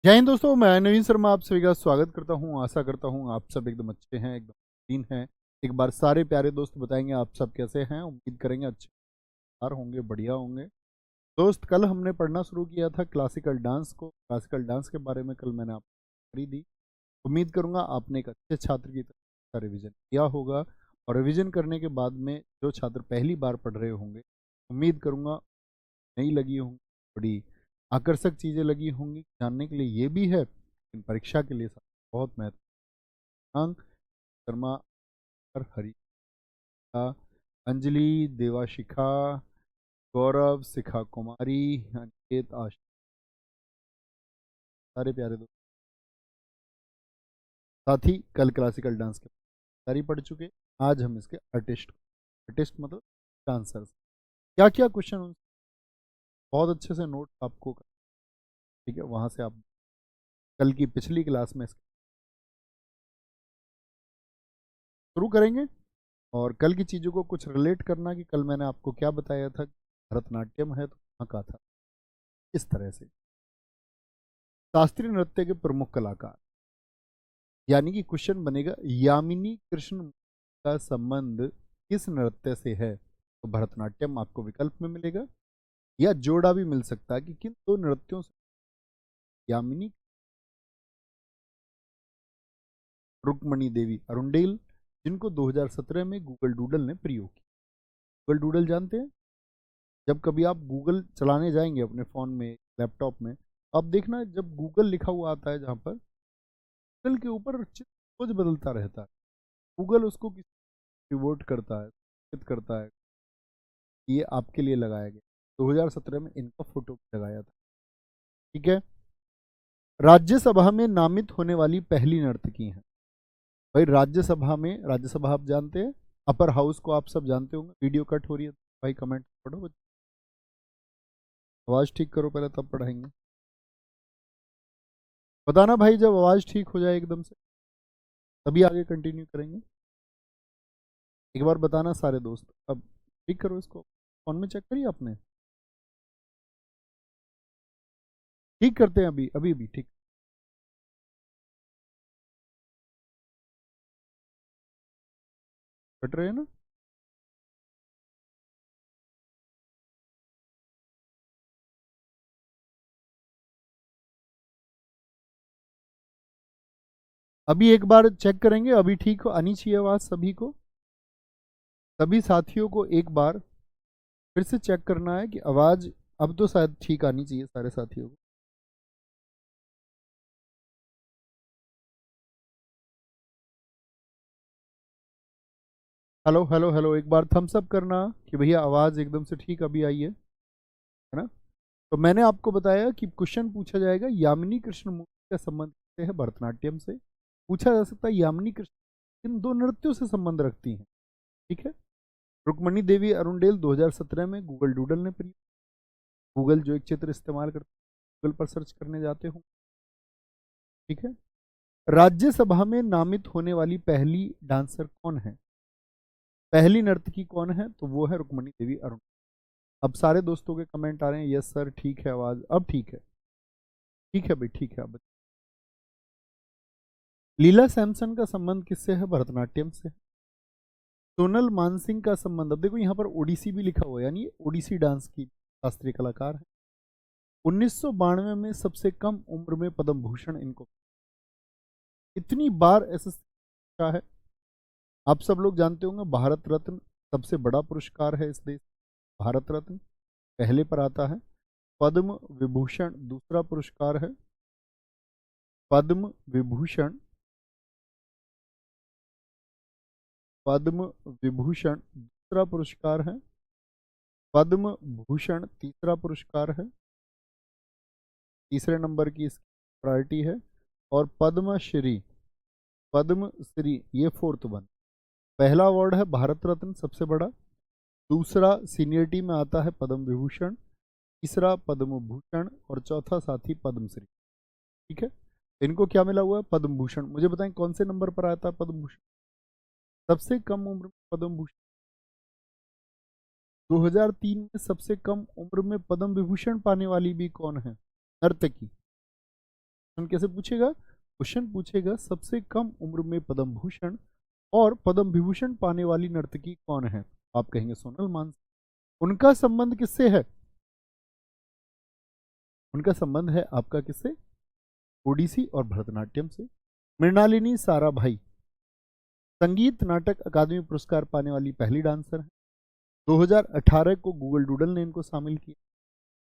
जय हिंद दोस्तों, मैं नवीन शर्मा आप सभी का स्वागत करता हूं। आशा करता हूं आप सब एकदम अच्छे हैं, एकदम क्लीन हैं। एक बार सारे प्यारे दोस्त बताएंगे आप सब कैसे हैं। उम्मीद करेंगे अच्छे होंगे, बढ़िया होंगे। दोस्त, कल हमने पढ़ना शुरू किया था क्लासिकल डांस को। क्लासिकल डांस के बारे में कल मैंने आपको करी दी। उम्मीद करूंगा आपने एक अच्छे छात्र की तरह रिविजन किया होगा। और रिविजन करने के बाद में जो छात्र पहली बार पढ़ रहे होंगे, उम्मीद करूंगा नहीं लगी होंगी, बड़ी आकर्षक चीज़ें लगी होंगी। जानने के लिए ये भी है, इन परीक्षा के लिए बहुत महत्वपूर्ण। शर्मा और हरिता, अंजलि, देवाशिखा, गौरव, शिखा कुमारी, अनिकेत, आश, सारे प्यारे दोस्त साथी कल क्लासिकल डांस के सारी पढ़ चुके। आज हम इसके आर्टिस्ट मतलब डांसर्स, क्या क्या क्वेश्चन, बहुत अच्छे से नोट आपको, ठीक है, वहां से आप कल की पिछली क्लास में शुरू करेंगे। और कल की चीज़ों को कुछ रिलेट करना कि कल मैंने आपको क्या बताया था, भरतनाट्यम है तो कहाँ का था। इस तरह से शास्त्रीय नृत्य के प्रमुख कलाकार, यानी कि क्वेश्चन बनेगा यामिनी कृष्ण का संबंध किस नृत्य से है। तो भरतनाट्यम आपको विकल्प में मिलेगा, या जोड़ा भी मिल सकता है कि किन दो नृत्यों से यामिनी रुक्मणी देवी अरुंडेल, जिनको 2017 में गूगल डूडल ने प्रयोग किया। गूगल डूडल जानते हैं? जब कभी आप गूगल चलाने जाएंगे अपने फ़ोन में, लैपटॉप में, आप देखना जब गूगल लिखा हुआ आता है, जहाँ पर गूगल के ऊपर चित्र रोज बदलता रहता है। गूगल उसको रिवोट करता है, करता है। ये आपके लिए लगाया गया, 2017 में इनका फोटो लगाया था। ठीक है। राज्यसभा में नामित होने वाली पहली नर्तकी हैं। भाई राज्यसभा में, राज्यसभा आप जानते हैं, अपर हाउस को आप सब जानते होंगे। वीडियो कट हो रही है भाई, कमेंट पढ़ो, आवाज़ ठीक करो पहले तब पढ़ाएंगे। बताना भाई जब आवाज़ ठीक हो जाए एकदम से, तभी आगे कंटिन्यू करेंगे। एक बार बताना सारे दोस्त। अब ठीक करो इसको, फोन में चेक करिए आपने। ठीक करते हैं, अभी अभी अभी ठीक कट रहे हैं ना। अभी एक बार चेक करेंगे, अभी ठीक आनी चाहिए आवाज़ सभी को। सभी साथियों को एक बार फिर से चेक करना है कि आवाज़ अब तो शायद ठीक आनी चाहिए सारे साथियों को। हेलो हेलो हेलो, एक बार थम्स अप करना कि भैया आवाज़ एकदम से ठीक अभी आई है ना। तो मैंने आपको बताया कि क्वेश्चन पूछा जाएगा यामिनी कृष्ण मूर्ति का संबंध किससे है, भरतनाट्यम से। पूछा जा सकता है यामिनी कृष्ण इन दो नृत्यों से संबंध रखती हैं। ठीक है। रुक्मणी देवी अरुंडेल 2017 में गूगल डूडल ने प्रयोग, गूगल जो एक चित्र इस्तेमाल करते, गूगल पर सर्च करने जाते हो। ठीक है। राज्यसभा में नामित होने वाली पहली डांसर कौन है, पहली नर्तकी कौन है, तो वो है रुक्मणी देवी अरुण। अब सारे दोस्तों के कमेंट आ रहे हैं, यस सर ठीक है आवाज अब ठीक है। ठीक है भाई, ठीक है। अब लीला सैमसन का संबंध किससे है, भरतनाट्यम से। सोनल मानसिंह का संबंध, अब देखो यहाँ पर ओडिसी भी लिखा हुआ है, यानी ओडिसी डांस की शास्त्रीय कलाकार है। 1992 में सबसे कम उम्र में पद्म भूषण इनको, इतनी बार एसएससी का है। आप सब लोग जानते होंगे भारत रत्न सबसे बड़ा पुरस्कार है इस देश। भारत रत्न पहले पर आता है, पद्म विभूषण दूसरा पुरस्कार है। पद्म विभूषण, पद्म विभूषण दूसरा पुरस्कार है। पद्म भूषण तीसरा पुरस्कार है, तीसरे नंबर की इसकी प्रायोरिटी है। और पद्मश्री, पद्म श्री ये फोर्थ वन। पहला अवार्ड है भारत रत्न सबसे बड़ा, दूसरा सीनियरिटी में आता है पद्म विभूषण, तीसरा पद्म भूषण, और चौथा साथी पद्मश्री। ठीक है। इनको क्या मिला हुआ है, पद्म भूषण। मुझे बताएं कौन से नंबर पर आता है पद्म भूषण, सबसे कम उम्र में पद्म भूषण। 2003 में सबसे कम उम्र में पद्म विभूषण पाने वाली भी कौन है, नर्तकी। क्वेश्चन कैसे पूछेगा? क्वेश्चन पूछेगा सबसे कम उम्र में पद्म भूषण और पद्म विभूषण पाने वाली नर्तकी कौन है? आप कहेंगे सोनल मानसिंह। उनका संबंध किससे है? उनका संबंध है आपका किससे? ओडिसी और भरतनाट्यम से। मृणालिनी साराभाई संगीत नाटक अकादमी पुरस्कार पाने वाली पहली डांसर है। 2018 को गूगल डूडल ने इनको शामिल किया।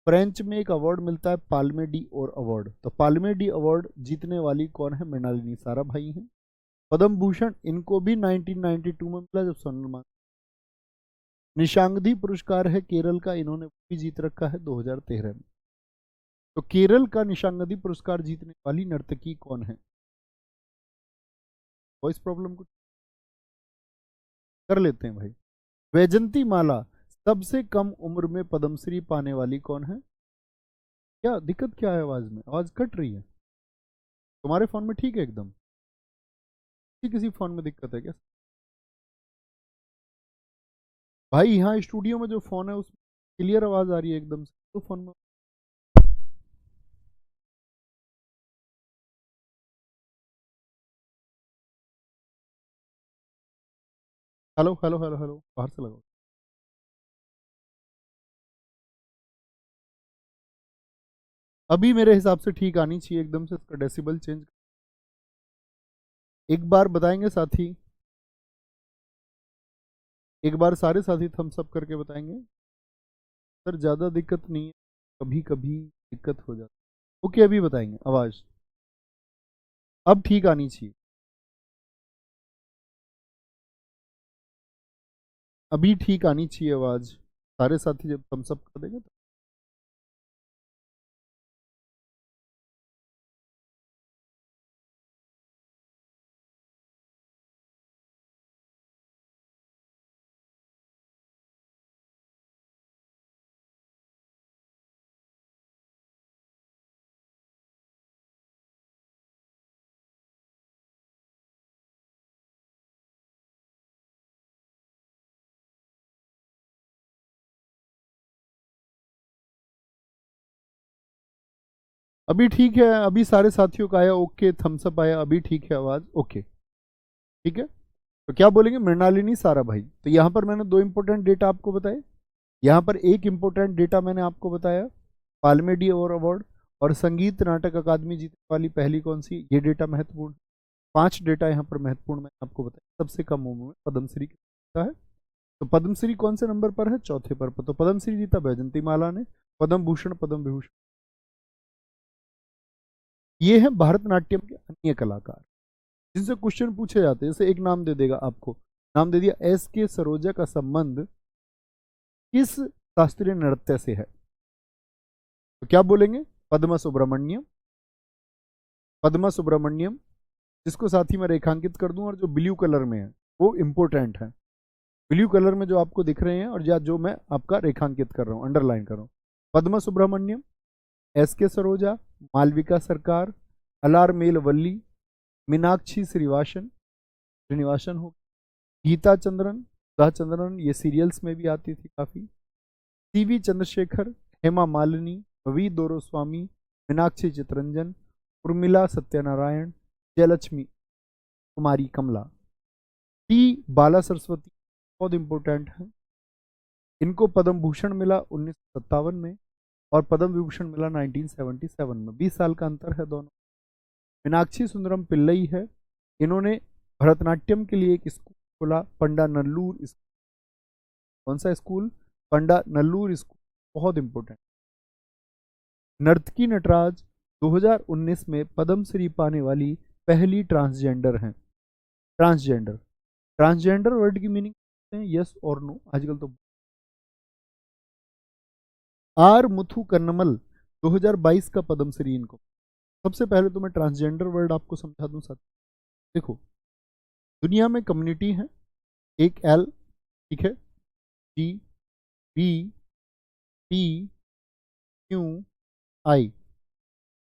फ्रेंच में एक अवार्ड मिलता है पाल्मे डी और अवार्ड, तो पाल्मे डी अवार्ड जीतने वाली कौन है? मृणालिनी साराभाई हैं। पद्म भूषण इनको भी 1992 में मिला जब सोनल मान। निशांगधी पुरस्कार है केरल का, इन्होंने भी जीत रखा है 2013 में। तो केरल का निशांगधी पुरस्कार जीतने वाली नर्तकी कौन है? वॉइस प्रॉब्लम कुछ कर लेते हैं भाई। वैजंती माला सबसे कम उम्र में पद्मश्री पाने वाली कौन है? क्या दिक्कत क्या है? आवाज में आवाज कट रही है। तुम्हारे फोन में ठीक है एकदम? किसी फोन में दिक्कत है क्या भाई? यहाँ स्टूडियो में जो फोन है उसमें क्लियर आवाज आ रही है एकदम से, तो फोन में हेलो हेलो हेलो हेलो बाहर से लगाओ। अभी मेरे हिसाब से ठीक आनी चाहिए एकदम से। इसका डेसिबल चेंज एक बार बताएंगे साथी, एक बार सारे साथी थम्स अप करके बताएंगे। सर ज़्यादा दिक्कत नहीं है, कभी कभी दिक्कत हो जाती है। ओके अभी बताएंगे। आवाज़ अब ठीक आनी चाहिए, अभी ठीक आनी चाहिए आवाज़। सारे साथी जब थम्स अप कर देंगे तो अभी ठीक है। अभी सारे साथियों का आया ओके, थम्स अप आया, अभी ठीक है आवाज़। ओके ठीक है। तो क्या बोलेंगे? मृणालिनी साराभाई। तो यहाँ पर मैंने दो इंपॉर्टेंट डेटा आपको बताए। यहाँ पर एक इंपॉर्टेंट डेटा मैंने आपको बताया पाल्मे डी और अवार्ड और संगीत नाटक अकादमी जीतने वाली पहली कौन सी, ये डेटा महत्वपूर्ण। 5 डेटा यहाँ पर महत्वपूर्ण मैंने आपको बताया। सबसे कम उम्र में पद्मश्री किसका है? तो पद्मश्री कौन से नंबर पर है? चौथे पर। तो पद्मश्री जीता वैजंती माला ने। पद्म भूषण पद्म विभूषण ये है भारतनाट्यम के अन्य कलाकार जिनसे क्वेश्चन पूछे जाते हैं। जैसे एक नाम दे देगा आपको, नाम दे दिया एस के सरोजा का संबंध किस शास्त्रीय नृत्य से है? तो क्या बोलेंगे? पद्मा सुब्रमण्यम। पद्मा सुब्रमण्यम जिसको साथ ही मैं रेखांकित कर दूं, और जो ब्लू कलर में है वो इंपोर्टेंट है। ब्लू कलर में जो आपको दिख रहे हैं और या जो मैं आपका रेखांकित कर रहा हूं, अंडरलाइन कर रहा हूं, पद्मा सुब्रमण्यम, एस के सरोजा, मालविका सरकार, अलारमेल वल्ली, मीनाक्षी श्रीनिवासन हो, गीता चंद्रन, सुधा चंद्रन, ये सीरियल्स में भी आती थी काफ़ी, CV Chandrashekhar, Hema Malini, V Doraiswamy, Meenakshi Chitranjan, Urmila Satyanarayan, Jayalakshmi Kumari Kamala, T Bala Saraswati बहुत इंपॉर्टेंट है। इनको पद्म भूषण मिला 1957 में और पद्म विभूषण मिला 1977 में। 20 साल का अंतर है दोनों। मीनाक्षी सुंदरम पिल्लई है, इन्होंने भरतनाट्यम के लिए एक स्कूल खोला, पंडा नल्लूर स्कूल। कौन सा स्कूल? पंडा नल्लूर स्कूल, बहुत इंपॉर्टेंट। नर्तकी नटराज 2019 में पद्मश्री पाने वाली पहली ट्रांसजेंडर हैं। ट्रांसजेंडर, ट्रांसजेंडर वर्ड की मीनिंग यस और नो आजकल तो। आर मुथु कन्नमल 2022 का पद्मश्री इनको। सबसे पहले तो मैं ट्रांसजेंडर वर्ड आपको समझा दूं साथ। देखो दुनिया में कम्युनिटी है, एक एल, ठीक है, जी, बी, टी, क्यू, आई,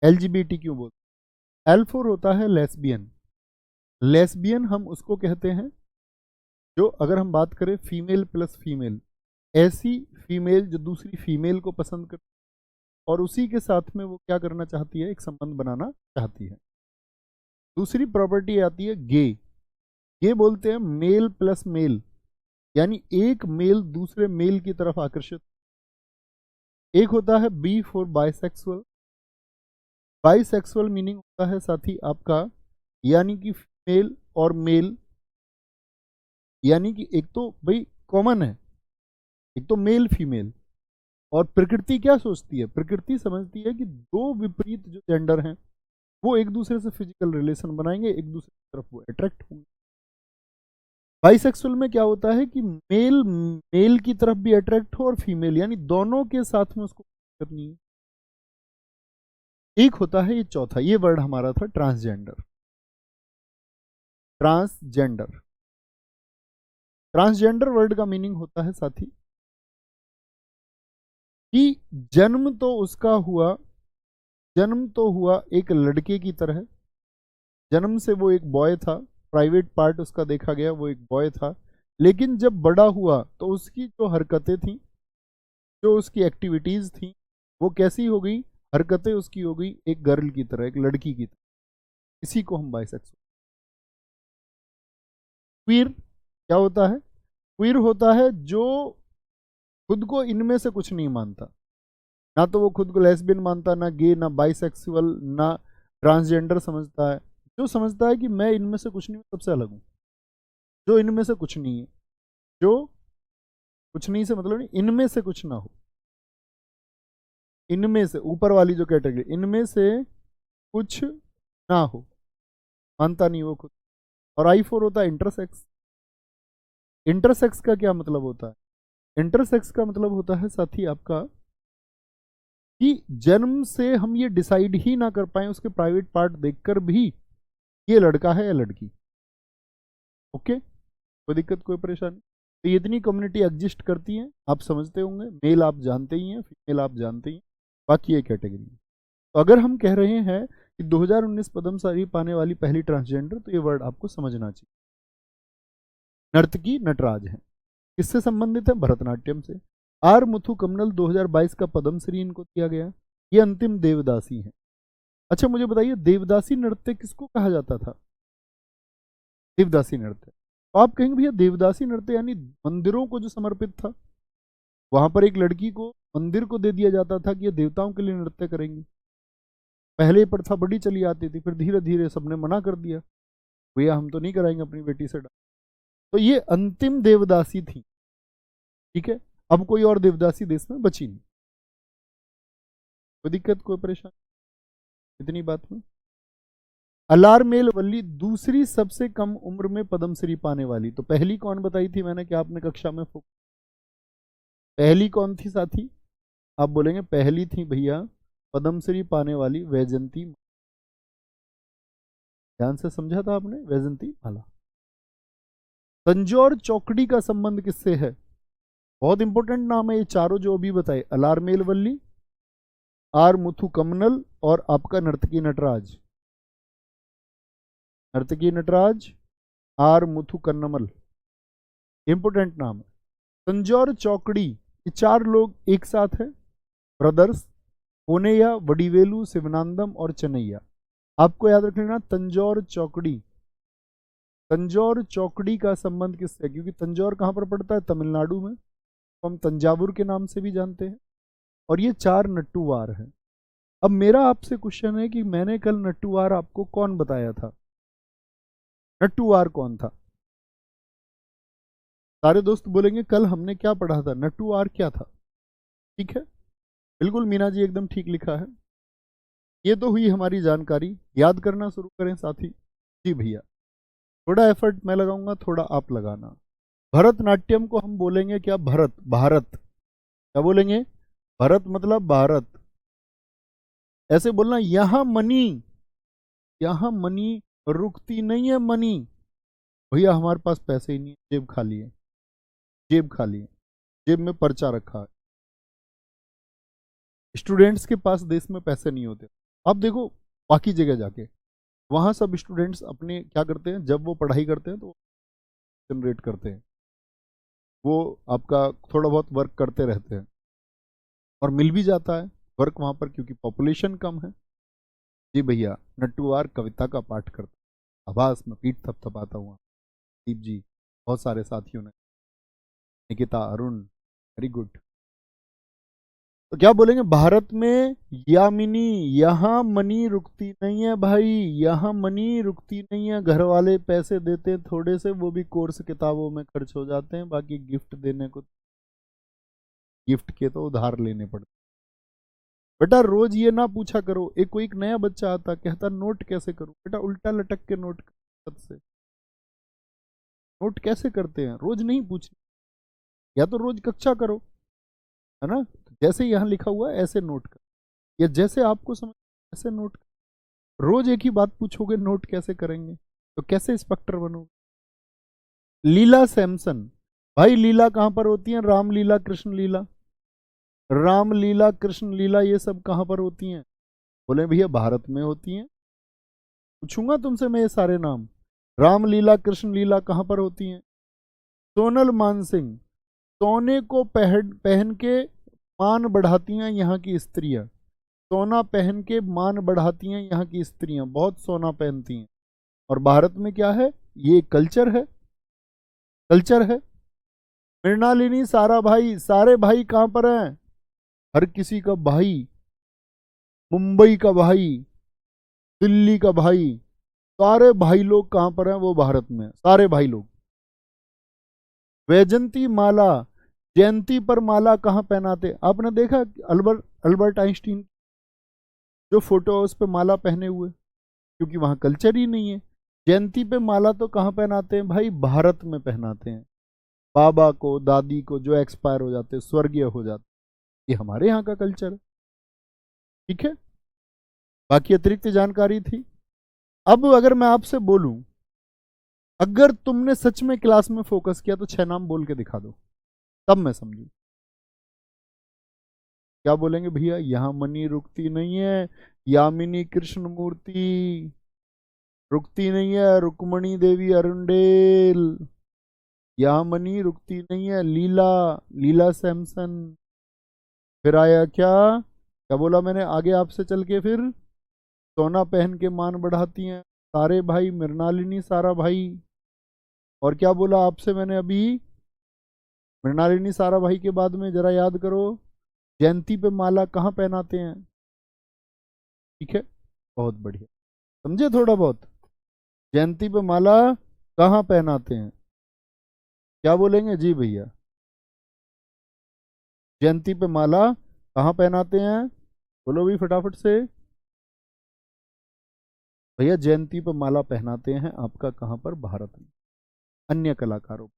LGBTQ बोलते। एल फोर होता है लेस्बियन। लेस्बियन हम उसको कहते हैं जो, अगर हम बात करें फीमेल प्लस फीमेल, ऐसी फीमेल जो दूसरी फीमेल को पसंद करती और उसी के साथ में वो क्या करना चाहती है, एक संबंध बनाना चाहती है। दूसरी प्रॉपर्टी आती है गे। ये बोलते हैं मेल प्लस मेल, यानी एक मेल दूसरे मेल की तरफ आकर्षित। एक होता है B for bisexual. Bisexual meaning होता है साथी आपका, यानी कि फीमेल और मेल, यानी कि एक तो भाई कॉमन है, एक तो मेल फीमेल। और प्रकृति क्या सोचती है, प्रकृति समझती है कि दो विपरीत जो जेंडर हैं वो एक दूसरे से फिजिकल रिलेशन बनाएंगे, एक दूसरे की तरफ वो अट्रैक्ट होंगे। बाइसेक्सुअल में क्या होता है कि मेल मेल की तरफ भी अट्रैक्ट हो और फीमेल, यानी दोनों के साथ में उसको करनी है। एक होता है ये चौथा, ये वर्ड हमारा था ट्रांसजेंडर। ट्रांसजेंडर, ट्रांसजेंडर वर्ड का मीनिंग होता है साथी कि जन्म तो उसका हुआ, जन्म तो हुआ एक लड़के की तरह, जन्म से वो एक बॉय था, प्राइवेट पार्ट उसका देखा गया वो एक बॉय था, लेकिन जब बड़ा हुआ तो उसकी जो हरकतें थी, जो उसकी एक्टिविटीज थी, वो कैसी हो गई, हरकतें उसकी हो गई एक गर्ल की तरह, एक लड़की की तरह। इसी को हम बाइसेक्सुअल। क्वीर क्या होता है, क्वीर होता है जो खुद को इनमें से कुछ नहीं मानता, ना तो वो खुद को लेस्बियन मानता, ना गे, ना बाइसेक्सुअल, ना ट्रांसजेंडर समझता है। जो समझता है कि मैं इनमें से कुछ नहीं, सबसे अलग हूं, जो इनमें से कुछ नहीं है, जो कुछ नहीं से मतलब नहीं, इनमें से कुछ ना हो, इनमें से ऊपर वाली जो कैटेगरी, इनमें से कुछ ना हो, मानता नहीं वो खुद। और आई फोर होता है इंटरसेक्स। इंटरसेक्स का क्या मतलब होता है, इंटरसेक्स का मतलब होता है साथी आपका कि जन्म से हम ये डिसाइड ही ना कर पाए उसके प्राइवेट पार्ट देखकर भी ये लड़का है या लड़की। ओके, कोई दिक्कत कोई परेशानी। तो ये इतनी कम्युनिटी एग्जिस्ट करती है, आप समझते होंगे। मेल आप जानते ही हैं, फीमेल आप जानते ही हैं, बाकी ये कैटेगरी। तो अगर हम कह रहे हैं कि 2019 पद्मश्री पाने वाली पहली ट्रांसजेंडर, तो ये वर्ड आपको समझना चाहिए। नर्तकी नटराज है, किससे संबंधित है, भरतनाट्यम से। आर मुथु कमनल 2022 का पद्मश्री इनको दिया गया, ये अंतिम देवदासी है। अच्छा मुझे बताइए, देवदासी नृत्य किसको कहा जाता था, देवदासी नृत्य। तो आप कहेंगे भैया देवदासी नृत्य यानी मंदिरों को जो समर्पित था, वहां पर एक लड़की को मंदिर को दे दिया जाता था कि ये देवताओं के लिए नृत्य करेंगी। पहले प्रथा बड़ी चली आती थी, फिर धीरे धीरे सबने मना कर दिया, भैया हम तो नहीं कराएंगे अपनी बेटी से। तो ये अंतिम देवदासी थी, ठीक है। अब कोई और देवदासी देश में बची नहीं। कोई दिक्कत कोई परेशानी इतनी बात में। अलारमेल वल्ली दूसरी सबसे कम उम्र में पद्मश्री पाने वाली, तो पहली कौन बताई थी मैंने, क्या आपने कक्षा में पहली कौन थी साथी, आप बोलेंगे पहली थी भैया पद्मश्री पाने वाली वैजंती। ध्यान से समझा था आपने, वैजंती माला। तंजौर चौकड़ी का संबंध किससे है, बहुत इंपॉर्टेंट नाम है ये चारों जो अभी बताए, अलारमेल वल्ली, आर मुथु कमनल और आपका नर्तकी नटराज। नर्तकी नटराज, आर मुथु कन्नमल, इंपोर्टेंट नाम है। तंजौर चौकड़ी, ये चार लोग एक साथ हैं, ब्रदर्स, पोनेया, वडीवेलू, शिवनांदम और चन्नैया। आपको याद रख लेना तंजौर चौकड़ी। तंजौर चौकड़ी का संबंध किससे है, क्योंकि तंजौर कहां पर पड़ता है, तमिलनाडु में, तो हम तंजावुर के नाम से भी जानते हैं। और ये चार नट्टूवार हैं। अब मेरा आपसे क्वेश्चन है कि मैंने कल नट्टूवार आपको कौन बताया था, नट्टूवार कौन था। सारे दोस्त बोलेंगे कल हमने क्या पढ़ा था, नट्टूवार क्या था, ठीक है। बिल्कुल मीना जी एकदम ठीक लिखा है। ये तो हुई हमारी जानकारी, याद करना शुरू करें साथी। जी भैया, थोड़ा एफर्ट मैं लगाऊंगा, थोड़ा आप लगाना। भरतनाट्यम को हम बोलेंगे क्या, भरत, भारत, क्या बोलेंगे, भरत मतलब भारत। ऐसे बोलना यहां मनी, यहां मनी रुकती नहीं है मनी, भैया हमारे पास पैसे ही नहीं है, जेब खाली है, जेब खाली है, जेब में पर्चा रखा है। स्टूडेंट्स के पास देश में पैसे नहीं होते। अब देखो बाकी जगह जाके, वहां सब स्टूडेंट्स अपने क्या करते हैं, जब वो पढ़ाई करते हैं तो जनरेट करते हैं, वो आपका थोड़ा बहुत वर्क करते रहते हैं और मिल भी जाता है, वर्क वहां पर क्योंकि पॉपुलेशन कम है। जी भैया, नट्टूवार कविता का पाठ करता, आभास में पीठ थपथपाता हुआ। दीप जी, बहुत सारे साथियों ने, निकिता, अरुण, वेरी गुड। तो क्या बोलेंगे, भारत में यामिनी, यहाँ मनी रुकती नहीं है भाई, यहाँ मनी रुकती नहीं है। घर वाले पैसे देते हैं थोड़े से, वो भी कोर्स किताबों में खर्च हो जाते हैं, बाकी गिफ्ट देने को, गिफ्ट के तो उधार लेने पड़ते। बेटा रोज ये ना पूछा करो, एक कोई एक नया बच्चा आता कहता नोट कैसे करूं, बेटा उल्टा लटक के नोट से नोट कैसे करते हैं रोज नहीं पूछ, या तो रोज कक्षा करो, है ना, जैसे यहाँ लिखा हुआ है ऐसे नोट कर, या जैसे आपको समझ ऐसे नोट कर। रोज एक ही बात पूछोगे नोट कैसे करेंगे, तो कैसे इंस्पेक्टर बनोगे। लीला सैमसन, भाई लीला कहां पर होती है, रामलीला, कृष्ण लीला, रामलीला, कृष्ण लीला, ये सब कहां पर होती हैं। बोले भैया भारत में होती हैं। पूछूंगा तुमसे मैं ये सारे नाम, रामलीला, कृष्ण लीला कहां पर होती हैं। सोनल मानसिंह, सोने को पहन पहन के मान बढ़ाती हैं यहाँ की स्त्रियां, सोना पहन के मान बढ़ाती हैं यहाँ की स्त्रियां, बहुत सोना पहनती हैं। और भारत में क्या है, ये कल्चर है, कल्चर है। मृणालिनी, सारा भाई, सारे भाई कहां पर हैं, हर किसी का भाई, मुंबई का भाई, दिल्ली का भाई, सारे भाई लोग कहां पर हैं, वो भारत में, सारे भाई लोग। वैजंती माला, जयंती पर माला कहां पहनाते, आपने देखा अल्बर्ट अल्बर्ट आइंस्टीन जो फोटो है उस पर माला पहने हुए, क्योंकि वहां कल्चर ही नहीं है। जयंती पे माला तो कहां पहनाते हैं भाई, भारत में पहनाते हैं। बाबा को, दादी को जो एक्सपायर हो जाते, स्वर्गीय हो जाते, ये हमारे यहाँ का कल्चर है। ठीक है, बाकी अतिरिक्त जानकारी थी। अब अगर मैं आपसे बोलूं, अगर तुमने सच में क्लास में फोकस किया तो 6 नाम बोल के दिखा दो, तब मैं समझू। क्या बोलेंगे भैया, यहां मनी रुकती नहीं है, यामिनी कृष्ण मूर्ति रुकती नहीं है, रुक्मणी देवी अरुंडेल, यहां मनी रुकती नहीं है, लीला, लीला सैमसन। फिर आया क्या, क्या बोला मैंने आगे आपसे चल के, फिर सोना पहन के मान बढ़ाती हैं, सारे भाई, मृणालिनी, सारा भाई। और क्या बोला आपसे मैंने अभी, मृणालिनी, सारा भाई के बाद में जरा याद करो, जयंती पे माला कहाँ पहनाते हैं। ठीक है, बहुत बढ़िया, समझे थोड़ा बहुत, जयंती पे माला कहाँ पहनाते हैं। क्या बोलेंगे जी भैया, जयंती पे माला कहाँ पहनाते हैं, बोलो भी फटाफट से। भैया जयंती पे माला पहनाते हैं आपका कहाँ पर, भारत में, अन्य कलाकारों।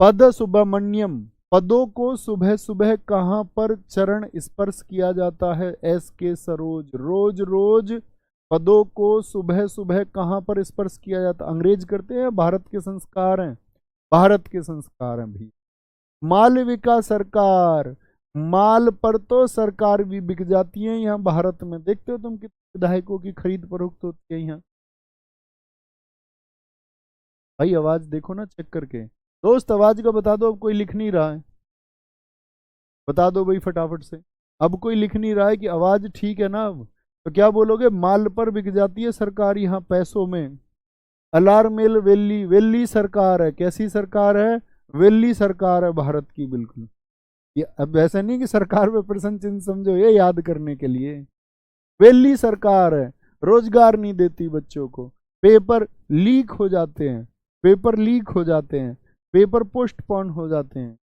पद सुब्रमण्यम, पदों को सुबह सुबह कहाँ पर चरण स्पर्श किया जाता है, एस के सरोज, रोज रोज पदों को सुबह सुबह कहाँ पर स्पर्श किया जाता, अंग्रेज करते हैं, भारत के संस्कार हैं, भारत के संस्कार हैं भी। मालविका सरकार, माल पर तो सरकार भी बिक जाती है यहाँ भारत में, देखते हो तुम कितने विधायकों की खरीद फरोख्त होती है यहाँ। भाई आवाज देखो ना चेक करके, दोस्त आवाज का बता दो, अब कोई लिख नहीं रहा है, बता दो भाई फटाफट से। अब कोई लिख नहीं रहा है कि आवाज ठीक है ना, अब तो क्या बोलोगे, माल पर बिक जाती है सरकार यहाँ पैसों में। अलारमेल वेल्ली, वेल्ली सरकार है, कैसी सरकार है, वेल्ली सरकार है भारत की, बिल्कुल। ये अब ऐसा नहीं कि सरकार पे प्रश्न चिन्ह समझो, ये याद करने के लिए, वेल्ली सरकार है, रोजगार नहीं देती बच्चों को, पेपर लीक हो जाते हैं, पेपर लीक हो जाते हैं, पेपर पोस्टपोन हो जाते हैं।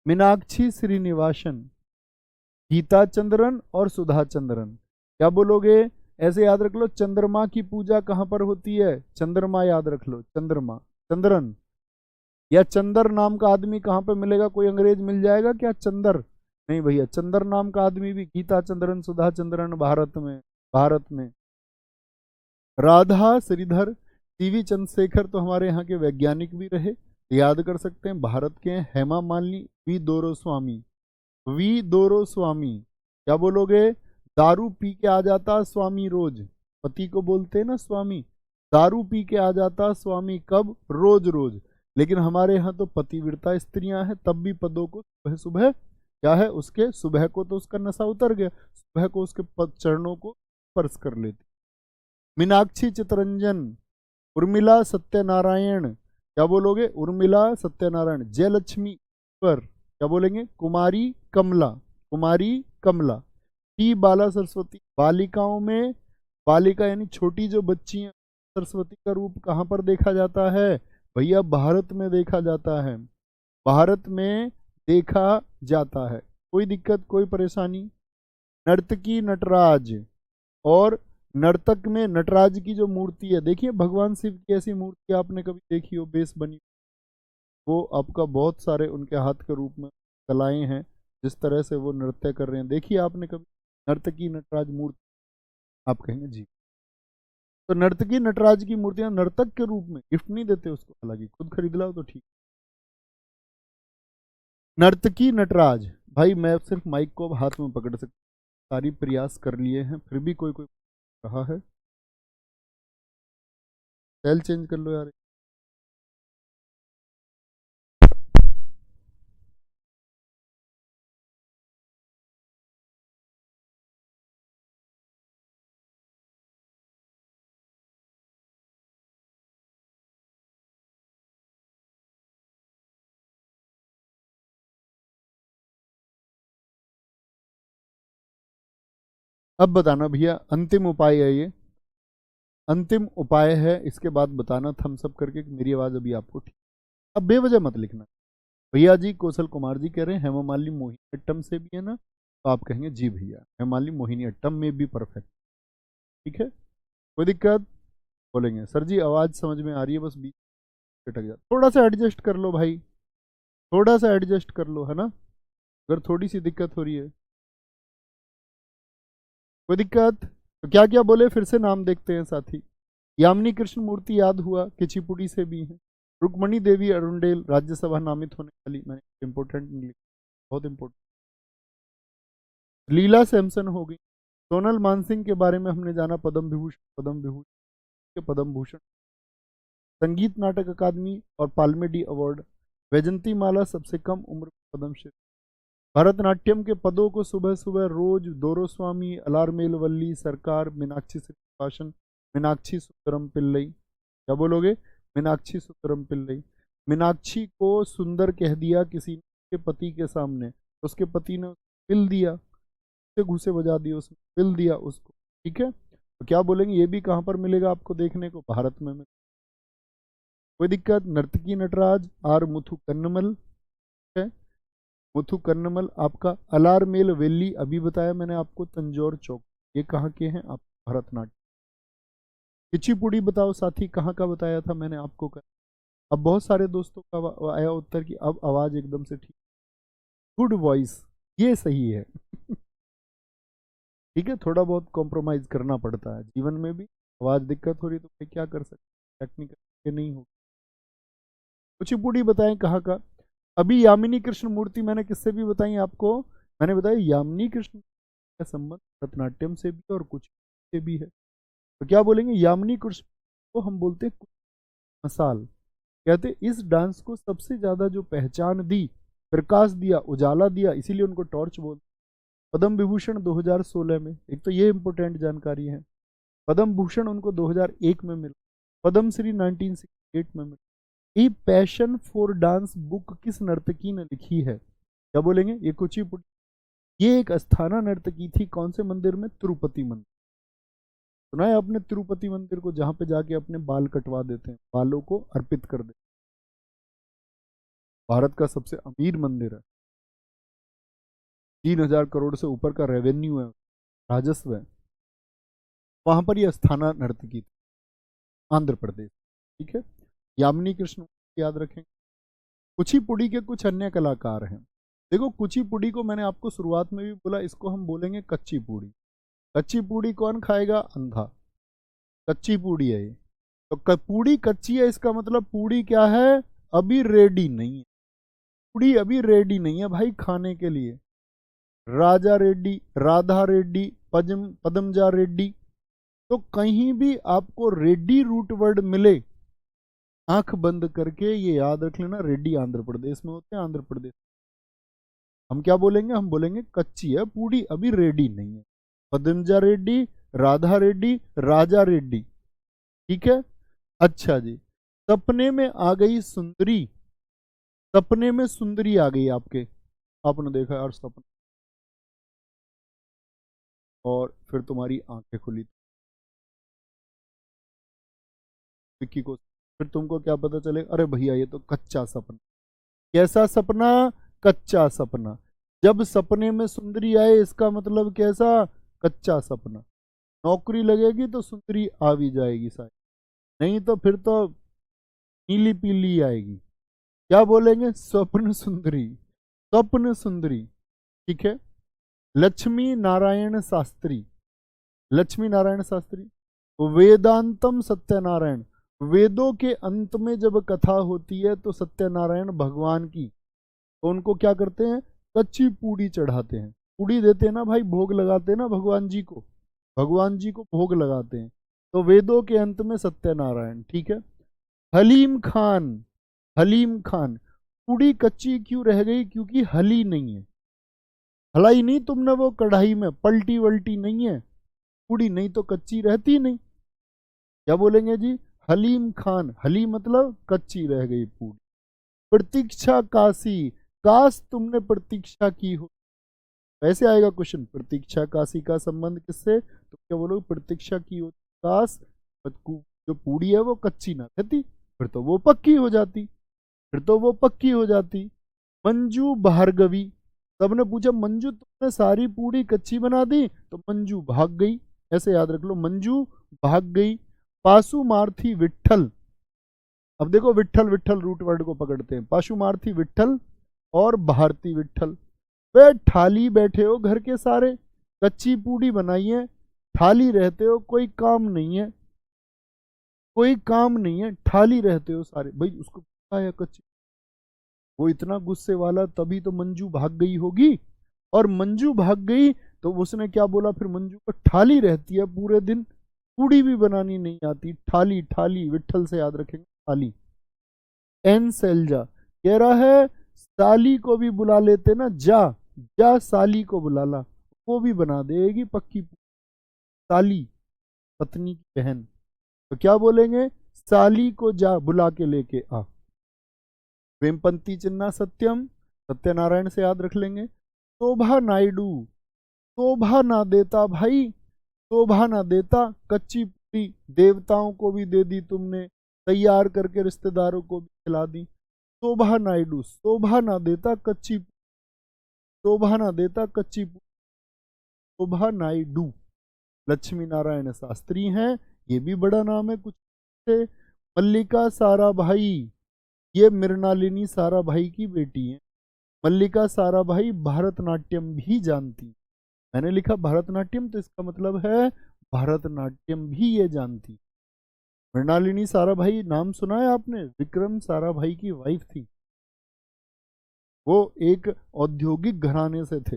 मीनाक्षी श्रीनिवासन, गीता चंद्रन और सुधा चंद्रन, क्या बोलोगे, ऐसे याद रख लो। चंद्रमा की पूजा कहां पर होती है, चंद्रमा याद रख लो, चंद्रमा, चंद्रन, या चंदर नाम का आदमी कहां पे मिलेगा, कोई अंग्रेज मिल जाएगा क्या, चंदर नहीं भैया, चंदर नाम का आदमी भी, गीता चंद्रन, सुधा चंद्रन, भारत में, भारत में। राधा श्रीधर, सीवी चंद्रशेखर तो हमारे यहाँ के वैज्ञानिक भी रहे, याद कर सकते हैं, भारत के हैं। हेमा मालिनी, वी दोरो स्वामी, वी दोरो स्वामी, क्या बोलोगे, दारू पी के आ जाता स्वामी रोज, पति को बोलते हैं ना स्वामी, दारू पी के आ जाता स्वामी, कब, रोज रोज। लेकिन हमारे यहाँ तो पतिव्रता स्त्रियां हैं, तब भी पदों को सुबह सुबह क्या है, उसके सुबह को तो उसका नशा उतर गया, सुबह को उसके चरणों को स्पर्श कर लेती। मीनाक्षी चितरंजन, उर्मिला सत्यनारायण, क्या बोलोगे, उर्मिला सत्यनारायण। जयलक्ष्मी पर क्या बोलेंगे, कुमारी कमला, कुमारी कमला। टी बाला सरस्वती, बालिकाओं में, बालिका यानी छोटी जो बच्ची हैं, सरस्वती का रूप कहाँ पर देखा जाता है भैया, भारत में देखा जाता है, भारत में देखा जाता है। कोई दिक्कत, कोई परेशानी। नर्तकी नटराज, और नर्तक में नटराज की जो मूर्ति है, देखिए भगवान शिव की ऐसी मूर्ति आपने कभी देखी हो बेस बनी, वो आपका बहुत सारे उनके हाथ के रूप में कलाएं हैं, जिस तरह से वो नृत्य कर रहे हैं, देखिए आपने कभी नर्तकी नटराज मूर्ति, आप कहेंगे जी। तो नर्तकी नटराज की मूर्तियां नर्तक के रूप में, गिफ्ट नहीं देते उसको, हालांकि खुद खरीद लाओ तो ठीक। नर्तकी नटराज, भाई मैं सिर्फ माइक को अब हाथ में पकड़ सकता, सारी प्रयास कर लिए हैं फिर भी कोई कोई रहा है। सेल चेंज कर लो यार। अब बताना भैया, अंतिम उपाय है ये, अंतिम उपाय है, इसके बाद बताना थम्स अप करके कि मेरी आवाज अभी आपको ठीक। अब बेवजह मत लिखना। भैया जी कौशल कुमार जी कह रहे हैं हेमा मालिनी मोहिनीअट्टम से भी है ना, तो आप कहेंगे जी भैया हेमा मालिनी मोहिनीअट्टम में भी परफेक्ट, ठीक है, कोई दिक्कत, बोलेंगे सर जी आवाज समझ में आ रही है, बस बीच में अटक जाता, थोड़ा सा एडजस्ट कर लो भाई, थोड़ा सा एडजस्ट कर लो, है ना, अगर थोड़ी सी दिक्कत हो रही है। कोई दिक्कत, तो क्या क्या बोले फिर से नाम देखते हैं साथी। यामिनी कृष्ण मूर्ति याद हुआ, किचिपुड़ी से भी है। रुक्मणी देवी अरुंडेल, राज्यसभा नामित होने वाली, मैंने इंपोर्टेंट, बहुत इंपोर्टेंट। लीला सैमसन हो गई। सोनल मानसिंह के बारे में हमने जाना, पद्म विभूषण, पद्म विभूषण के पद्म भूषण। संगीत नाटक अकादमी और पाल्मे अवार्ड। वैजंती माला सबसे कम उम्र पद्मश्री। भरतनाट्यम के पदों को सुबह सुबह रोज दोरोस्वामी, अलारमेल वल्ली सरकार, मीनाक्षी श्रीनिवासन, मीनाक्षी सुंदरम पिल्लई, क्या बोलोगे, मीनाक्षी सुंदरम पिल्लई। मीनाक्षी को सुंदर कह दिया किसी के पति के सामने, उसके पति ने पिल दिया, से घूसे बजा दिए, उसने पिल दिया उसको, ठीक है, तो क्या बोलेंगे, ये भी कहाँ पर मिलेगा आपको देखने को, भारत में। कोई दिक्कत। नर्तकी नटराज, आर मुथु कन्नमल है, मुथु कन्नमल आपका। अलारमेल वेली अभी बताया मैंने आपको, तंजौर चौक, ये कहाँ के हैं आप, भरतनाट्यम। किचिपुड़ी बताओ साथी, कहाँ का बताया था मैंने आपको कर। अब बहुत सारे दोस्तों का आया उत्तर की अब आवाज एकदम से ठीक, गुड वॉइस, ये सही है ठीक है, थोड़ा बहुत कॉम्प्रोमाइज करना पड़ता है जीवन में भी, आवाज दिक्कत हो रही तो भाई क्या कर सकते, टेक्निकल नहीं हो। कुचिपुड़ी बताएं कहाँ का। अभी यामिनी कृष्ण मूर्ति मैंने किससे भी बताई आपको, मैंने बताया यामिनी कृष्ण का संबंध भरतनाट्यम से भी और कुछ से भी है, तो क्या बोलेंगे, यामिनी कृष्ण को हम बोलते हैं मसाल, कहते इस डांस को सबसे ज्यादा जो पहचान दी, प्रकाश दिया, उजाला दिया, इसीलिए उनको टॉर्च बोलते। पद्म विभूषण 2016 में, एक तो ये इंपॉर्टेंट जानकारी है, पद्म भूषण उनको 2001 में मिला, पद्म श्री 1968 में मिला। ये पैशन फॉर डांस बुक किस नर्तकी ने लिखी है, क्या बोलेंगे, ये कुचिपुड़ी, ये एक अस्थाना नर्तकी थी, कौन से मंदिर में, तिरुपति मंदिर। सुना है आपने तिरुपति मंदिर को, जहां पे जाके अपने बाल कटवा देते हैं, बालों को अर्पित कर देते, भारत का सबसे अमीर मंदिर है, 3,000 करोड़ से ऊपर का रेवेन्यू है, राजस्व है, वहां पर यह अस्थाना नर्तकी थी, आंध्र प्रदेश, ठीक है। यामिनी कृष्ण याद रखें। कुचिपुड़ी के कुछ अन्य कलाकार हैं, देखो कुचिपुड़ी को मैंने आपको शुरुआत में भी बोला, इसको हम बोलेंगे कच्ची पूड़ी। कच्ची पूड़ी कौन खाएगा, अंधा, कच्ची पूड़ी है ये, तो पूड़ी कच्ची है, इसका मतलब पूड़ी क्या है, अभी रेडी नहीं है, पूड़ी अभी रेडी नहीं है भाई खाने के लिए। राजा रेड्डी, राधा रेड्डी, पदमजा रेड्डी, तो कहीं भी आपको रेड्डी रूट वर्ड मिले, आंख बंद करके ये याद रख लेना, रेड्डी आंध्र प्रदेश में होते हैं, आंध्र प्रदेश, हम क्या बोलेंगे, हम बोलेंगे कच्ची है पूड़ी, अभी रेडी नहीं है। पदंजा रेड्डी, राधा रेड्डी, राजा रेड्डी। ठीक है। अच्छा जी, सपने में आ गई सुंदरी, सपने में सुंदरी आ गई आपके, आपने देखा यार सपना, और फिर तुम्हारी आंखें खुली विक्की को, फिर तुमको क्या पता चले, अरे भैया ये तो कच्चा सपना। कैसा सपना, कच्चा सपना। जब सपने में सुंदरी आए इसका मतलब कैसा, कच्चा सपना। नौकरी लगेगी तो सुंदरी आ भी जाएगी शायद, नहीं तो फिर तो नीली पीली आएगी। क्या बोलेंगे, स्वप्न सुंदरी, स्वप्न सुंदरी। ठीक है। लक्ष्मी नारायण शास्त्री, लक्ष्मी नारायण शास्त्री। वेदांतम सत्यनारायण, वेदों के अंत में जब कथा होती है तो सत्यनारायण भगवान की, तो उनको क्या करते हैं, कच्ची पूड़ी चढ़ाते हैं। पूड़ी देते हैं ना भाई, भोग लगाते हैं ना भगवान जी को, भगवान जी को भोग लगाते हैं। तो वेदों के अंत में सत्यनारायण। ठीक है। हलीम खान, हलीम खान। पूड़ी कच्ची क्यों रह गई, क्योंकि हली नहीं है, हलाई नहीं तुमने वो कढ़ाई में, पलटी वल्टी नहीं है पूड़ी, नहीं तो कच्ची रहती नहीं। क्या बोलेंगे जी, हलीम खान, हली मतलब कच्ची रह गई पूड़ी। प्रतीक्षा काशी, काश तुमने प्रतीक्षा की हो, ऐसे आएगा क्वेश्चन। प्रतीक्षा काशी का संबंध किससे, तो क्या बोलोगे, प्रतीक्षा की हो काश जो पूड़ी है वो कच्ची ना रहती, फिर तो वो पक्की हो जाती, फिर तो वो पक्की हो जाती। मंजू भार्गवी, सबने पूछा मंजू तुमने सारी पूड़ी कच्ची बना दी, तो मंजू भाग गई, ऐसे याद रख लो, मंजू भाग गई। पाशुमार्थी विट्ठल, अब देखो विट्ठल विट्ठल रूट वर्ड को पकड़ते हैं। पाशुमार्थी विट्ठल और भारती विट्ठल। वे ठाली बैठे हो घर के सारे, कच्ची पूड़ी बनाई है, ठाली रहते हो, कोई काम नहीं है, कोई काम नहीं है, ठाली रहते हो सारे। भाई उसको पता है कच्ची, वो इतना गुस्से वाला, तभी तो मंजू भाग गई होगी। और मंजू भाग गई तो उसने क्या बोला फिर, मंजू को ठाली रहती है पूरे दिन, पूड़ी भी बनानी नहीं आती, ठाली ठाली, विट्ठल से याद रखेंगे ठाली। एन सेल्जा कह रहा है, साली को भी बुला लेते ना, जा जा साली को बुला ला, वो भी बना देगी पक्की साली, पत्नी की बहन। तो क्या बोलेंगे, साली को जा बुला के लेके आ। वेमपंती चिन्ना सत्यम, सत्यनारायण से याद रख लेंगे। शोभा नायडू, शोभा ना देता भाई, शोभा ना देता, कच्ची पूरी देवताओं को भी दे दी तुमने, तैयार करके रिश्तेदारों को भी खिला दी। शोभा नायडू, शोभा ना देता कच्ची, शोभा ना देता कच्ची, शोभा नायडू। लक्ष्मी नारायण शास्त्री हैं, ये भी बड़ा नाम है कुछ से। मल्लिका साराभाई, ये मृणालिनी साराभाई की बेटी है। मल्लिका साराभाई भरतनाट्यम भी जानती, मैंने लिखा भरतनाट्यम तो इसका मतलब है भरतनाट्यम भी ये जानती। मृणालिनी साराभाई नाम सुना है आपने, विक्रम साराभाई की वाइफ थी, वो एक औद्योगिक घराने से थे,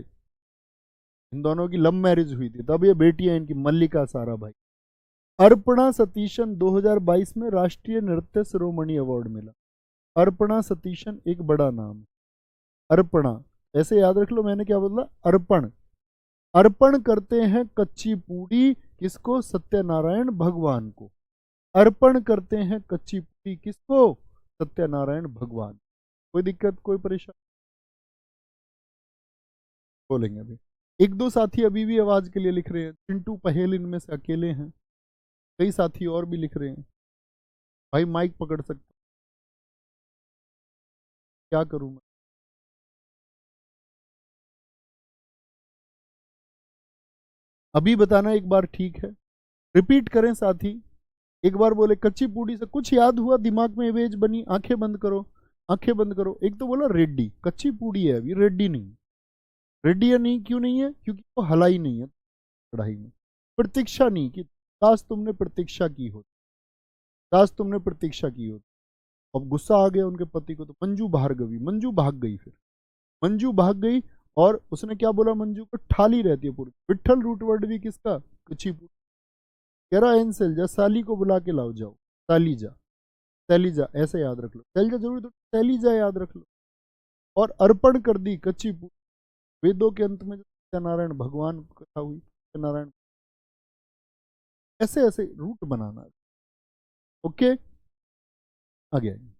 इन दोनों की लव मैरिज हुई थी, तब ये बेटी है इनकी मल्लिका साराभाई। अर्पणा सतीशन 2022 में राष्ट्रीय नृत्य शिरोमणि अवार्ड मिला। अर्पणा सतीशन एक बड़ा नाम, अर्पणा ऐसे याद रख लो, मैंने क्या बोला, अर्पण, अर्पण करते हैं कच्ची पूड़ी किसको, सत्यनारायण भगवान को। अर्पण करते हैं कच्ची पूड़ी किसको, सत्यनारायण भगवान। कोई दिक्कत, कोई परेशानी, बोलेंगे अभी। एक दो साथी अभी भी आवाज के लिए लिख रहे हैं, चिंटू पहेल इनमें से अकेले हैं, कई साथी और भी लिख रहे हैं। भाई माइक पकड़ सकते, क्या करूं मैं। अभी बताना एक बार, ठीक है, रिपीट करें साथी। एक बार बोले कच्ची पूड़ी से कुछ याद हुआ, दिमाग में इमेज बनी, आंखें बंद करो, आंखें बंद करो। एक तो बोला रेड्डी, कच्ची पूड़ी है अभी, रेड्डी नहीं, रेड्डी या नहीं, क्यों नहीं है, क्योंकि वो हलाई नहीं है कढ़ाई में। प्रतीक्षा नहीं कि, काश तुमने प्रतीक्षा की हो, काश तुमने प्रतीक्षा की हो। अब गुस्सा आ गया उनके पति को, तो मंजू भार्गवी, मंजू भाग गई, फिर मंजू भाग गई, और उसने क्या बोला, मंजू को ठाली रहती है पूरी। विट्ठल रूट वर्ड भी किसका, कच्ची पूड़ी। कह रहा एनसेल जा, साली को बुला के लाओ, जाओ साली जा, सैली जा, ऐसे याद रख लो, सैली जा जरूरी तो सैली जा याद रख लो। और अर्पण कर दी कच्ची पूड़ी, वेदों के अंत में सत्यनारायण भगवान की कथा हुई, सत्यनारायण, ऐसे ऐसे रूट बनाना। ओके, आगे आइए।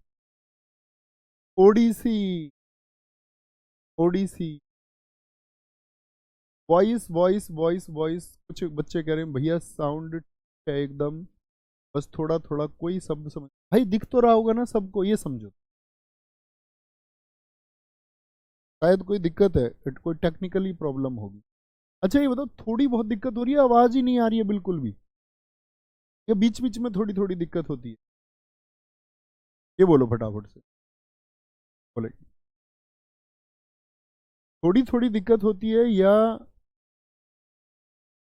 ओडिसी, ओडिसी, वॉइस वॉइस वॉइस वॉइस। कुछ बच्चे कह रहे हैं भैया साउंड है एकदम, बस थोड़ा थोड़ा कोई शब्द समझ, भाई दिख तो रहा होगा ना सबको, ये समझो। शायद कोई दिक्कत है, कोई टेक्निकली प्रॉब्लम होगी। अच्छा ये बताओ, थोड़ी बहुत दिक्कत हो रही है, आवाज ही नहीं आ रही है बिल्कुल भी, या बीच बीच में थोड़ी थोड़ी दिक्कत होती है? ये बोलो फटाफट से, बोले। थोड़ी थोड़ी दिक्कत होती है या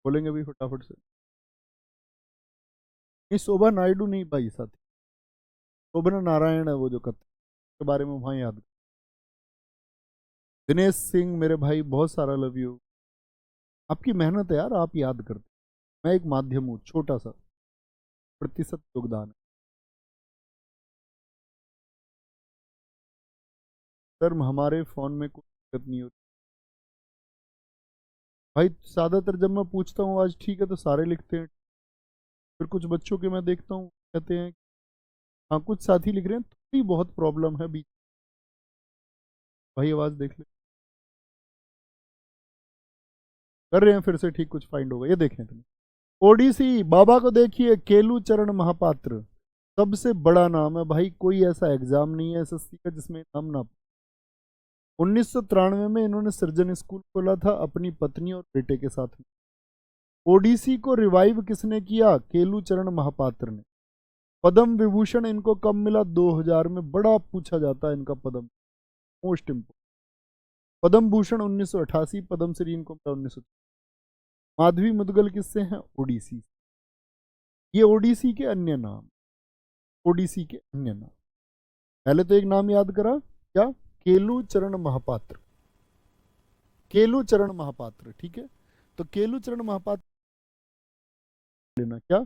बोलेंगे भी फटाफट से? ये शोभा नायडू नहीं भाई साथी, शोभना नारायण है वो जो कथक के बारे में वहां याद। दिनेश सिंह मेरे भाई बहुत सारा लव यू। आपकी मेहनत है यार, आप याद करते, मैं एक माध्यम हूँ, छोटा सा प्रतिशत योगदान है। सर हमारे फोन में कोई दिक्कत नहीं होती भाई, ज्यादातर जब मैं पूछता हूँ आज ठीक है तो सारे लिखते हैं, फिर कुछ बच्चों के मैं देखता हूँ कहते हैं हाँ, कुछ साथी लिख रहे हैं थोड़ी बहुत प्रॉब्लम है बीच। भाई आवाज देख ले, कर रहे हैं फिर से ठीक, कुछ फाइंड होगा, ये देखें तुम। ओडिसी, बाबा को देखिए, केलू चरण महापात्र, सबसे बड़ा नाम है भाई, कोई ऐसा एग्जाम नहीं है एसएससी का जिसमें नाम ना। 1993 में इन्होंने सृजन स्कूल खोला था अपनी पत्नी और बेटे के साथ में। ओडिसी को रिवाइव किसने किया? केलू चरण महापात्र ने। पद्म विभूषण इनको कब मिला? 2000 में, बड़ा पूछा जाता है इनका पद्म, मोस्ट इम्पोर्टेंट। पद्म भूषण 1988, पद्म श्री इनको मिला 1900। माधवी मुदगल किससे हैं? ओडिसी। ये ओडिसी के अन्य नाम, ओडिसी के अन्य नाम। पहले तो एक नाम याद करा, क्या? केलू चरण महापात्र, केलू चरण महापात्र, ठीक है। तो केलू चरण महापात्र लेना, क्या?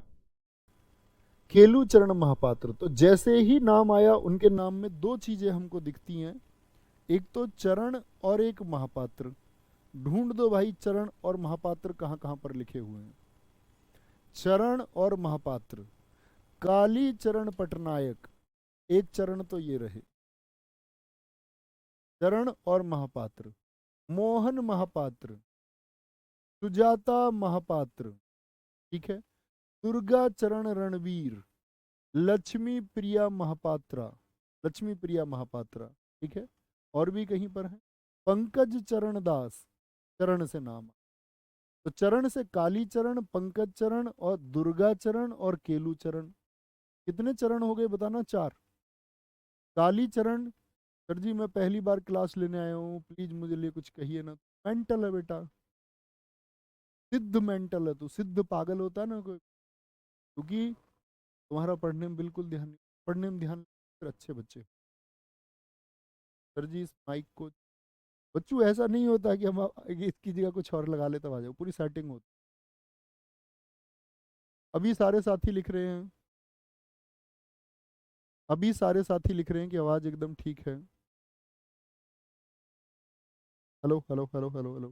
केलू चरण महापात्र। तो जैसे ही नाम आया उनके नाम में दो चीजें हमको दिखती हैं, एक तो चरण और एक महापात्र। ढूंढ दो भाई चरण और महापात्र कहां कहां पर लिखे हुए हैं। चरण और महापात्र, काली चरण पटनायक, एक चरण तो ये रहे, चरण और महापात्र। मोहन महापात्र, सुजाता महापात्र, ठीक है। दुर्गा चरण रणवीर, लक्ष्मी प्रिया महापात्रा, लक्ष्मी प्रिया महापात्रा, ठीक है। और भी कहीं पर है, पंकज चरण दास, चरण से नाम। तो चरण से काली चरण, पंकज चरण और दुर्गा चरण और केलू चरण। कितने चरण हो गए बताना? 4। काली चरण, सर जी मैं पहली बार क्लास लेने आया हूँ, प्लीज मुझे लिए कुछ कहिए ना। मेंटल है बेटा, सिद्ध मेंटल है तू, सिद्ध पागल होता है ना कोई, क्योंकि तुम्हारा पढ़ने में बिल्कुल ध्यान नहीं, पढ़ने में ध्यान फिर अच्छे बच्चे। सर जी इस माइक को, बच्चों ऐसा नहीं होता कि हम इसकी जगह कुछ और लगा ले तब आ जाओ, पूरी सेटिंग होती। अभी सारे साथी लिख रहे हैं, अभी सारे साथी लिख रहे हैं कि आवाज़ एकदम ठीक है। Hello hello hello hello hello.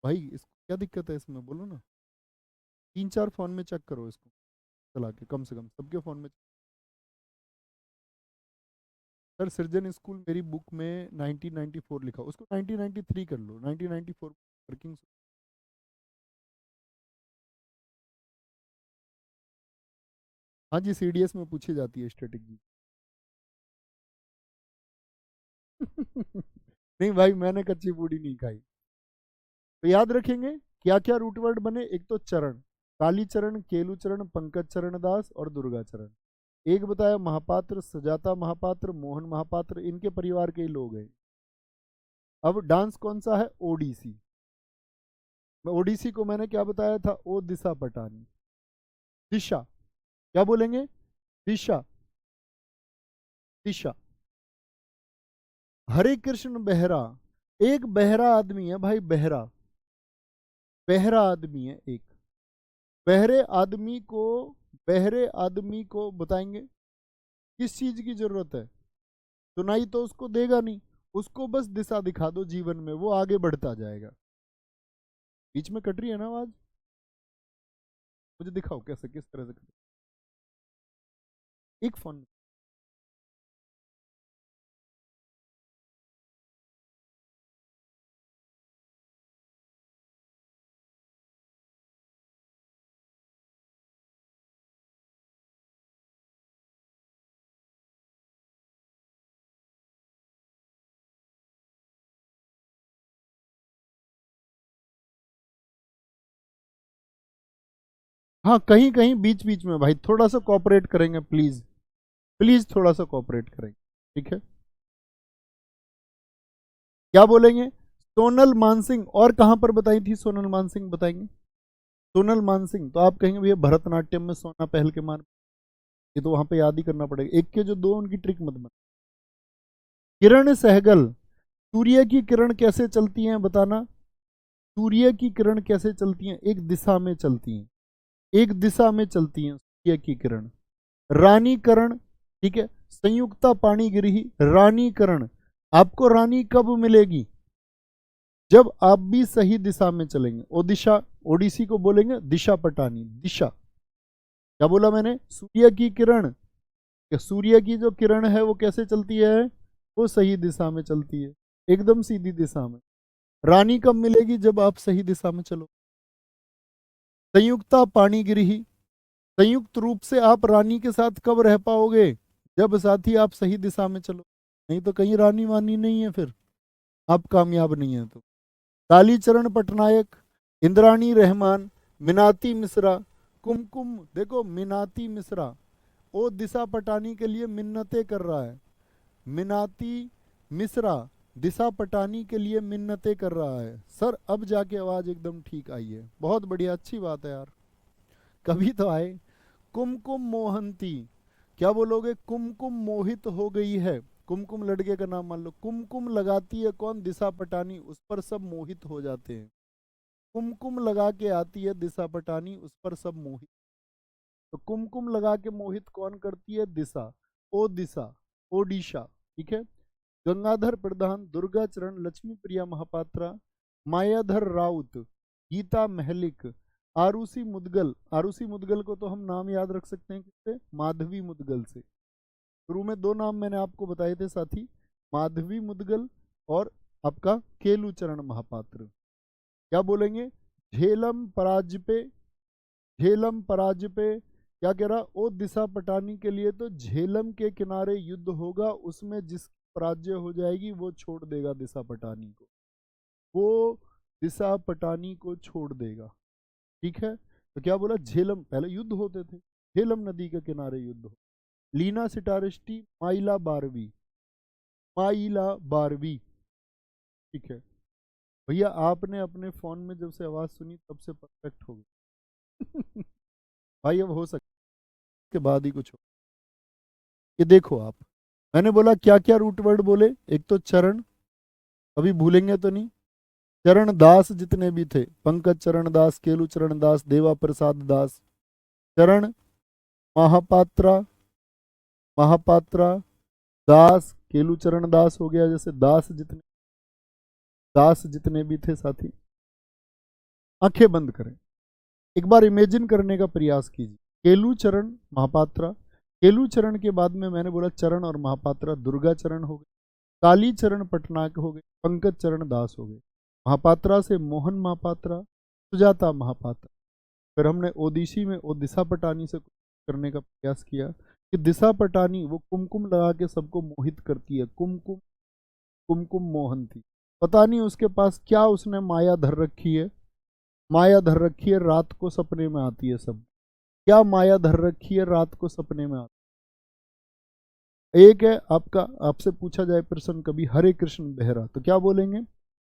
भाई इसको क्या दिक्कत है इसमें, बोलो ना। 3-4 फ़ोन में चेक करो इसको, चला के कम से कम सबके फ़ोन में। सर सृजन स्कूल मेरी बुक में 1994 लिखा, उसको 1993 कर लो, 1994 वर्किंग। हाँ जी, सीडीएस में पूछी जाती है स्ट्रेटेजी। नहीं भाई मैंने कच्ची पूड़ी नहीं खाई। तो याद रखेंगे क्या क्या रूट वर्ड बने, एक तो चरण, काली चरण, केलू चरण, पंकज चरण दास और दुर्गा चरण। एक बताया महापात्र, सजाता महापात्र, मोहन महापात्र, इनके परिवार के ही लोग हैं। अब डांस कौन सा है? ओडिसी। ओडिसी को मैंने क्या बताया था? ओ दिशा पटानी, दिशा, क्या बोलेंगे? दिशा, दिशा। हरे कृष्ण बेहरा, एक बहरा आदमी है भाई, बहरा, बहरा आदमी है एक। बहरे आदमी को, बहरे आदमी को बताएंगे किस चीज की जरूरत है? सुनाई तो उसको देगा नहीं, उसको बस दिशा दिखा दो जीवन में, वो आगे बढ़ता जाएगा। बीच में कट रही है ना आवाज? मुझे दिखाओ कैसे, किस तरह से कट एक फोन। हाँ, कहीं कहीं बीच बीच में भाई थोड़ा सा कोऑपरेट करेंगे प्लीज, प्लीज थोड़ा सा कोऑपरेट करेंगे, ठीक है? क्या बोलेंगे? सोनल मानसिंह, और कहां पर बताई थी सोनल मानसिंह, बताएंगे? सोनल मानसिंह तो आप कहेंगे भैया भरतनाट्यम में सोना पहल के मान, ये तो वहां पे याद ही करना पड़ेगा, एक के जो दो उनकी ट्रिक मत बना। किरण सहगल, सूर्य की किरण कैसे चलती हैं बताना? सूर्य की किरण कैसे चलती हैं? एक दिशा में चलती हैं, एक दिशा में चलती हैं सूर्य की किरण। रानीकरण, ठीक है, संयुक्ता पाणिगिरी, रानीकरण। आपको रानी कब मिलेगी? जब आप भी सही दिशा में चलेंगे। ओडिशा, ओडिसी को बोलेंगे दिशा पटानी, दिशा। क्या बोला मैंने? सूर्य की किरण, सूर्य की जो किरण है वो कैसे चलती है? वो सही दिशा में चलती है, एकदम सीधी दिशा में। रानी कब मिलेगी? जब आप सही दिशा में चलो। संयुक्ता पाणिगिरी, संयुक्त रूप से आप रानी के साथ कब रह पाओगे? जब साथी आप सही दिशा में चलो, नहीं तो कहीं रानी वानी नहीं है, फिर आप कामयाब नहीं है। तो कालीचरण पटनायक, इंद्राणी रहमान, मीनाती मिश्रा, कुमकुम, देखो मीनाती मिश्रा, वो दिशा पटानी के लिए मिन्नतें कर रहा है। मीनाती मिश्रा दिशा पटानी के लिए मिन्नतें कर रहा है। सर अब जाके आवाज एकदम ठीक आई है, बहुत बढ़िया, अच्छी बात है यार, कभी तो आए। कुमकुम मोहंती, क्या बोलोगे? कुमकुम मोहित हो गई है, कुमकुम लड़के का नाम मान लो। कुमकुम लगाती है कौन? दिशा पटानी, उस पर सब मोहित हो जाते हैं। कुमकुम लगा के आती है दिशा पटानी, उस पर सब मोहित। तो कुमकुम लगा के मोहित कौन करती है? दिशा, ओ दिशा, ओडिशा, ठीक है। गंगाधर प्रधान, दुर्गा चरण, लक्ष्मी प्रिया महापात्रा, मायाधर राउत, गीता महलिक, आरुषि मुदगल। आरुषि मुदगल को तो हम नाम याद रख सकते हैं किससे? माधवी मुदगल से। शुरू में दो नाम मैंने आपको बताए थे साथी, माधवी मुदगल और आपका केलुचरण महापात्र। क्या बोलेंगे? झेलम पराजपे, झेलम पराजपे, क्या कह रहा? ओ दिशा पटानी के लिए तो झेलम के किनारे युद्ध होगा, उसमें जिस पराजय हो जाएगी वो छोड़ देगा दिशा पटानी को, वो दिशा पटानी को छोड़ देगा, ठीक है। तो क्या बोला? झेलम, पहले युद्ध होते थे, झेलम नदी के किनारे युद्ध हो। लीना सिटारिस्टी, माइला बारवी, माइला बारवी, ठीक है। भैया आपने अपने फोन में जब से आवाज सुनी तब से परफेक्ट हो गई। भाई अब हो सकता है के बाद ही कुछ हो। ये देखो आप, मैंने बोला क्या क्या रूट वर्ड बोले? एक तो चरण, अभी भूलेंगे तो नहीं। चरण दास जितने भी थे, पंकज चरण दास, केलू चरण दास, देवा प्रसाद दास। चरण महापात्रा, महापात्रा दास, केलू चरण दास हो गया, जैसे दास जितने, दास जितने भी थे साथी। आंखें बंद करें, एक बार इमेजिन करने का प्रयास कीजिए। केलू चरण महापात्रा, केलू चरण के बाद में मैंने बोला चरण और महापात्रा, दुर्गा चरण हो गए, काली चरण पटनायक हो गए, पंकज चरण दास हो गए। महापात्रा से मोहन महापात्रा, सुजाता महापात्रा। फिर हमने ओडिसी में ओ दिशा पटानी से करने का प्रयास किया कि दिशा पटानी वो कुमकुम लगा के सबको मोहित करती है, कुमकुम, कुमकुम मोहन थी। पता नहीं उसके पास क्या उसने माया धर रखी है, माया धर रखी है, रात को सपने में आती है सब। क्या माया धर रखी है, रात को सपने में आती है? एक है आपका, आपसे पूछा जाए प्रश्न कभी, हरे कृष्ण बहरा, तो क्या बोलेंगे?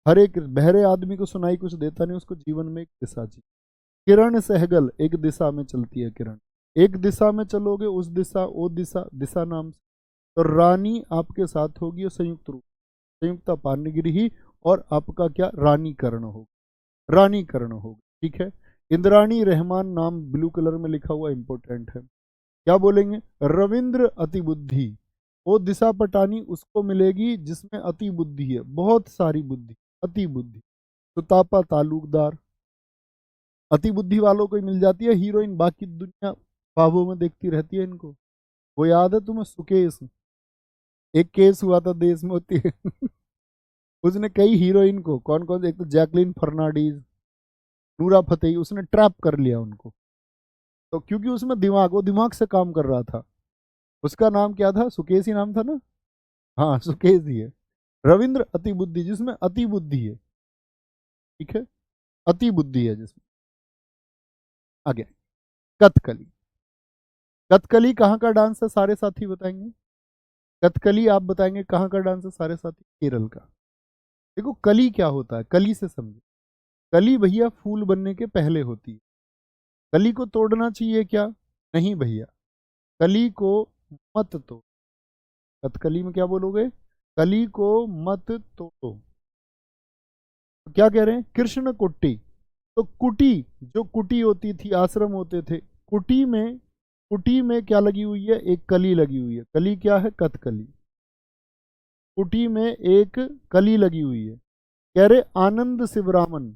हरे कृष्ण, बहरे आदमी को सुनाई कुछ देता नहीं, उसको जीवन में एक दिशा चाहिए। किरण सहगल, एक दिशा में चलती है किरण, एक दिशा में चलोगे, उस दिशा, वो दिशा, दिशा नाम से। तो रानी आपके साथ होगी और संयुक्त रूप, संयुक्ता पाणिगिरी ही, और आपका क्या? रानीकरण होगा, रानीकरण होगा, ठीक है। इंद्राणी रहमान नाम ब्लू कलर में लिखा हुआ इंपॉर्टेंट है। क्या बोलेंगे? रविंद्र अतिबुद्धि, वो दिशा पटानी उसको मिलेगी जिसमें अति बुद्धि है, बहुत सारी बुद्धि, अति बुद्धि। सुतापा तालुकदार, अति बुद्धि वालों को ही मिल जाती है हीरोइन, बाकी दुनिया ख्वाबों में देखती रहती है इनको। वो याद है तुम्हें सुकेश, एक केस हुआ था देश में होती है उसने कई हीरोइन को, कौन कौन, एक तो जैकलिन फर्नांडीज, नूरा फतेही, उसने ट्रैप कर लिया उनको। तो क्योंकि उसमें दिमाग, वो दिमाग से काम कर रहा था। उसका नाम क्या था, सुकेश ही नाम था ना। हाँ सुकेश ही है। रविंद्र अति बुद्धि, जिसमें अति बुद्धि है, ठीक है, अति बुद्धि है जिसमें। आगे कथकली, कथकली कहाँ का डांस है सारे साथी बताएंगे। कथकली आप बताएंगे कहाँ का डांस है सारे साथी। केरल का। देखो कली क्या होता है, कली से समझो। कली भैया फूल बनने के पहले होती है। कली को तोड़ना चाहिए क्या, नहीं भैया, कली को मत तोड़। कथकली में क्या बोलोगे, कली को मत तोड़ो। तो क्या कह रहे हैं, कृष्ण कुट्टी। तो कुटी, जो कुटी होती थी, आश्रम होते थे, कुटी में, कुटी में क्या लगी हुई है, एक कली लगी हुई है। कली क्या है, कथकली। कुटी में एक कली लगी हुई है। कह रहे आनंद शिवरामन,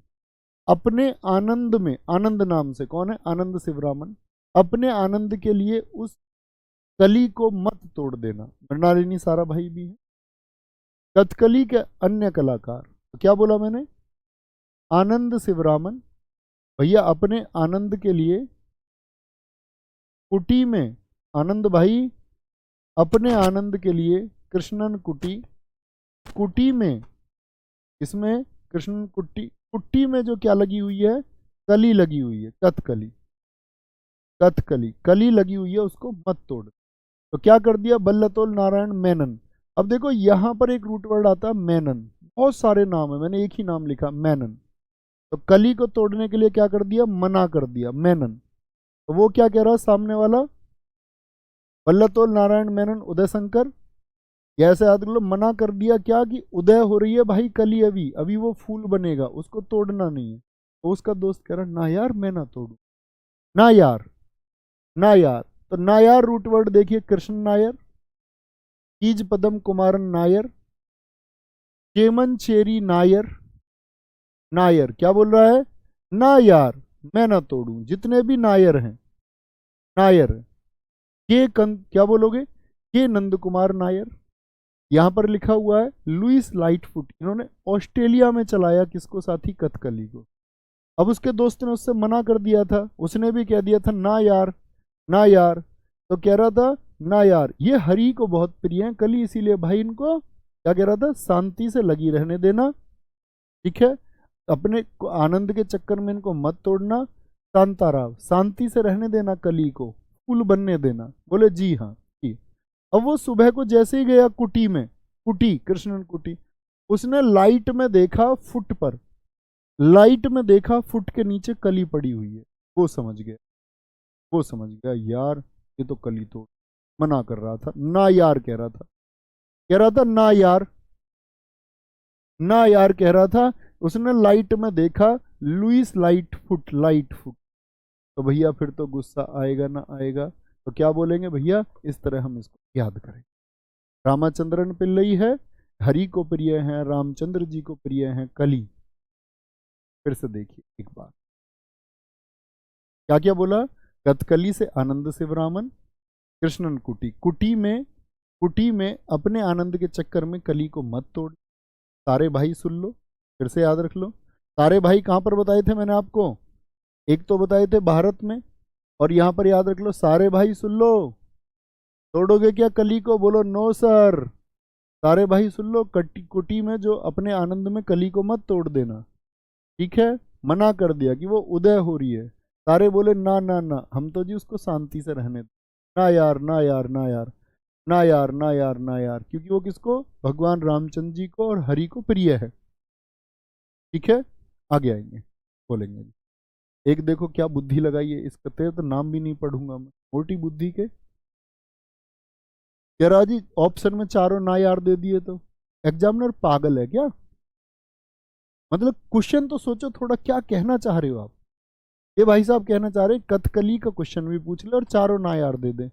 अपने आनंद में, आनंद नाम से कौन है, आनंद शिवरामन, अपने आनंद के लिए उस कली को मत तोड़ देना। मृणालिनी सारा भाई भी है। कथकली के अन्य कलाकार, तो क्या बोला मैंने, आनंद शिवरामन भैया अपने आनंद के लिए कुटी में, आनंद भाई अपने आनंद के लिए कृष्णन कुटी, कुटी में, इसमें कृष्णन कुटी, कुट्टी में जो क्या लगी हुई है, कली लगी हुई है, कथकली, कथकली कली लगी हुई है, उसको मत तोड़। तो क्या कर दिया, बल्लतोल नारायण मेनन। अब देखो यहां पर एक रूट वर्ड आता है मेनन, बहुत सारे नाम है, मैंने एक ही नाम लिखा मेनन। तो कली को तोड़ने के लिए क्या कर दिया, मना कर दिया, मेनन। तो वो क्या कह रहा है सामने वाला, बल्लतोल नारायण मेनन उदय शंकर, या ऐसे याद लो, मना कर दिया क्या, कि उदय हो रही है भाई कली, अभी अभी वो फूल बनेगा, उसको तोड़ना नहीं है। तो उसका दोस्त कह रहा ना यार मैं ना तोड़ू, ना यार, ना यार। तो ना यार रूट वर्ड देखिए, कृष्ण नायर, कीज पदम कुमारन नायर, चेमन चेरी नायर। नायर क्या बोल रहा है, ना यार मैं ना तोड़ू, जितने भी नायर हैं, नायर। क्या बोलोगे, के नंद कुमार नायर। यहां पर लिखा हुआ है लुइस लाइटफुट, इन्होंने ऑस्ट्रेलिया में चलाया किसको साथी, कथकली को। अब उसके दोस्त ने उससे मना कर दिया था, उसने भी कह दिया था ना यार, ना यार। तो कह रहा था ना यार, ये हरि को बहुत प्रिय है कली, इसीलिए भाई इनको क्या कह रहा था, शांति से लगी रहने देना, ठीक है, अपने आनंद के चक्कर में इनको मत तोड़ना, शांताराव शांति से रहने देना, कली को फूल बनने देना। बोले जी हाँ जी। अब वो सुबह को जैसे ही गया कुटी में, कुटी कृष्णन कुटी, उसने लाइट में देखा फुट पर, लाइट में देखा फुट के नीचे कली पड़ी हुई है। वो समझ गया, वो समझ गया यार ये तो कली तोड़, मना कर रहा था, ना यार कह रहा था, कह रहा था ना यार, ना यार कह रहा था। उसने लाइट में देखा लुइस लाइट फुट, लाइट फुट। तो भैया फिर तो गुस्सा आएगा ना आएगा। तो क्या बोलेंगे भैया, इस तरह हम इसको याद करें। रामाचंद्रन पिल्लई है, हरि को प्रिय है, रामचंद्र जी को प्रिय है कली। फिर से देखिए एक बार क्या क्या बोला, कथकली से आनंद शिवरामन, कृष्णन कुटी, कुटी में, कुटी में अपने आनंद के चक्कर में कली को मत तोड़। सारे भाई सुन लो, फिर से याद रख लो। सारे भाई कहाँ पर बताए थे मैंने आपको, एक तो बताए थे भारत में, और यहां पर याद रख लो सारे भाई सुन लो। तोड़ोगे क्या कली को, बोलो नो सर। सारे भाई सुन लो, कुटी में जो अपने आनंद में कली को मत तोड़ देना, ठीक है, मना कर दिया कि वो उदय हो रही है। सारे बोले ना ना ना, हम तो जी उसको शांति से रहने दे, ना यार ना यार ना यार, ना यार ना यार ना यार, क्योंकि वो किसको, भगवान रामचंद्र जी को और हरि को प्रिय है, ठीक है। आगे आएंगे बोलेंगे। एक देखो क्या बुद्धि लगाई है, इसका तेरे तो नाम भी नहीं पढ़ूंगा मैं, मोटी बुद्धि के। यार जी ऑप्शन में चारों ना यार दे दिए तो एग्जामिनर पागल है क्या, मतलब क्वेश्चन तो सोचो थोड़ा, क्या कहना चाह रहे हो आप। ये भाई साहब कहना चाह रहे हैं कथकली का क्वेश्चन भी पूछ ले और चारों ना यार दे दे।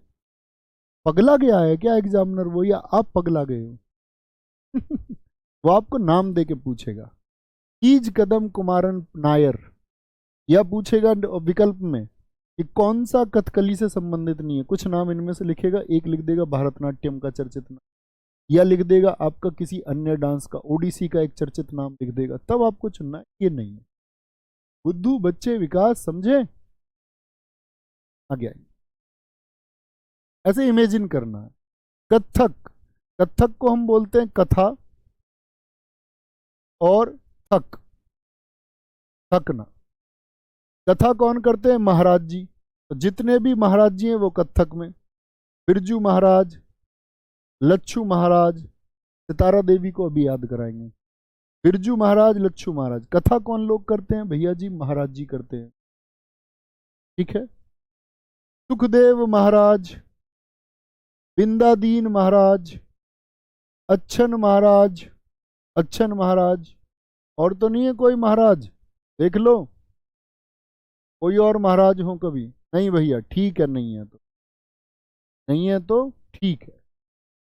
पगला गया है क्या एग्जामिनर वो, या आप पगला गए हो? वो आपको नाम दे के पूछेगा, कीज कदम कुमारन नायर, या पूछेगा विकल्प में कि कौन सा कथकली से संबंधित नहीं है, कुछ नाम इनमें से लिखेगा, एक लिख देगा भरतनाट्यम का चर्चित नाम, या लिख देगा आपका किसी अन्य डांस का, ओडिसी का एक चर्चित नाम लिख देगा, तब आपको चुनना है, ये नहीं है। बुद्धू बच्चे विकास, समझे? आगे आइए, ऐसे इमेजिन करना है। कथक, कथक को हम बोलते हैं कथा और थक, थकना। कथा कौन करते हैं? महाराज जी। तो जितने भी महाराज जी हैं वो कथक में, बिरजू महाराज, लच्छू महाराज, सितारा देवी को अभी याद कराएंगे। बिरजू महाराज, लच्छू महाराज। कथा कौन लोग करते हैं? भैया जी महाराज जी करते हैं, ठीक है। सुखदेव महाराज, बिंदादीन महाराज, अच्छन महाराज, अच्छन महाराज। और तो नहीं है कोई महाराज? देख लो कोई और महाराज हो कभी? नहीं भैया, ठीक है, नहीं है तो नहीं है, तो ठीक है।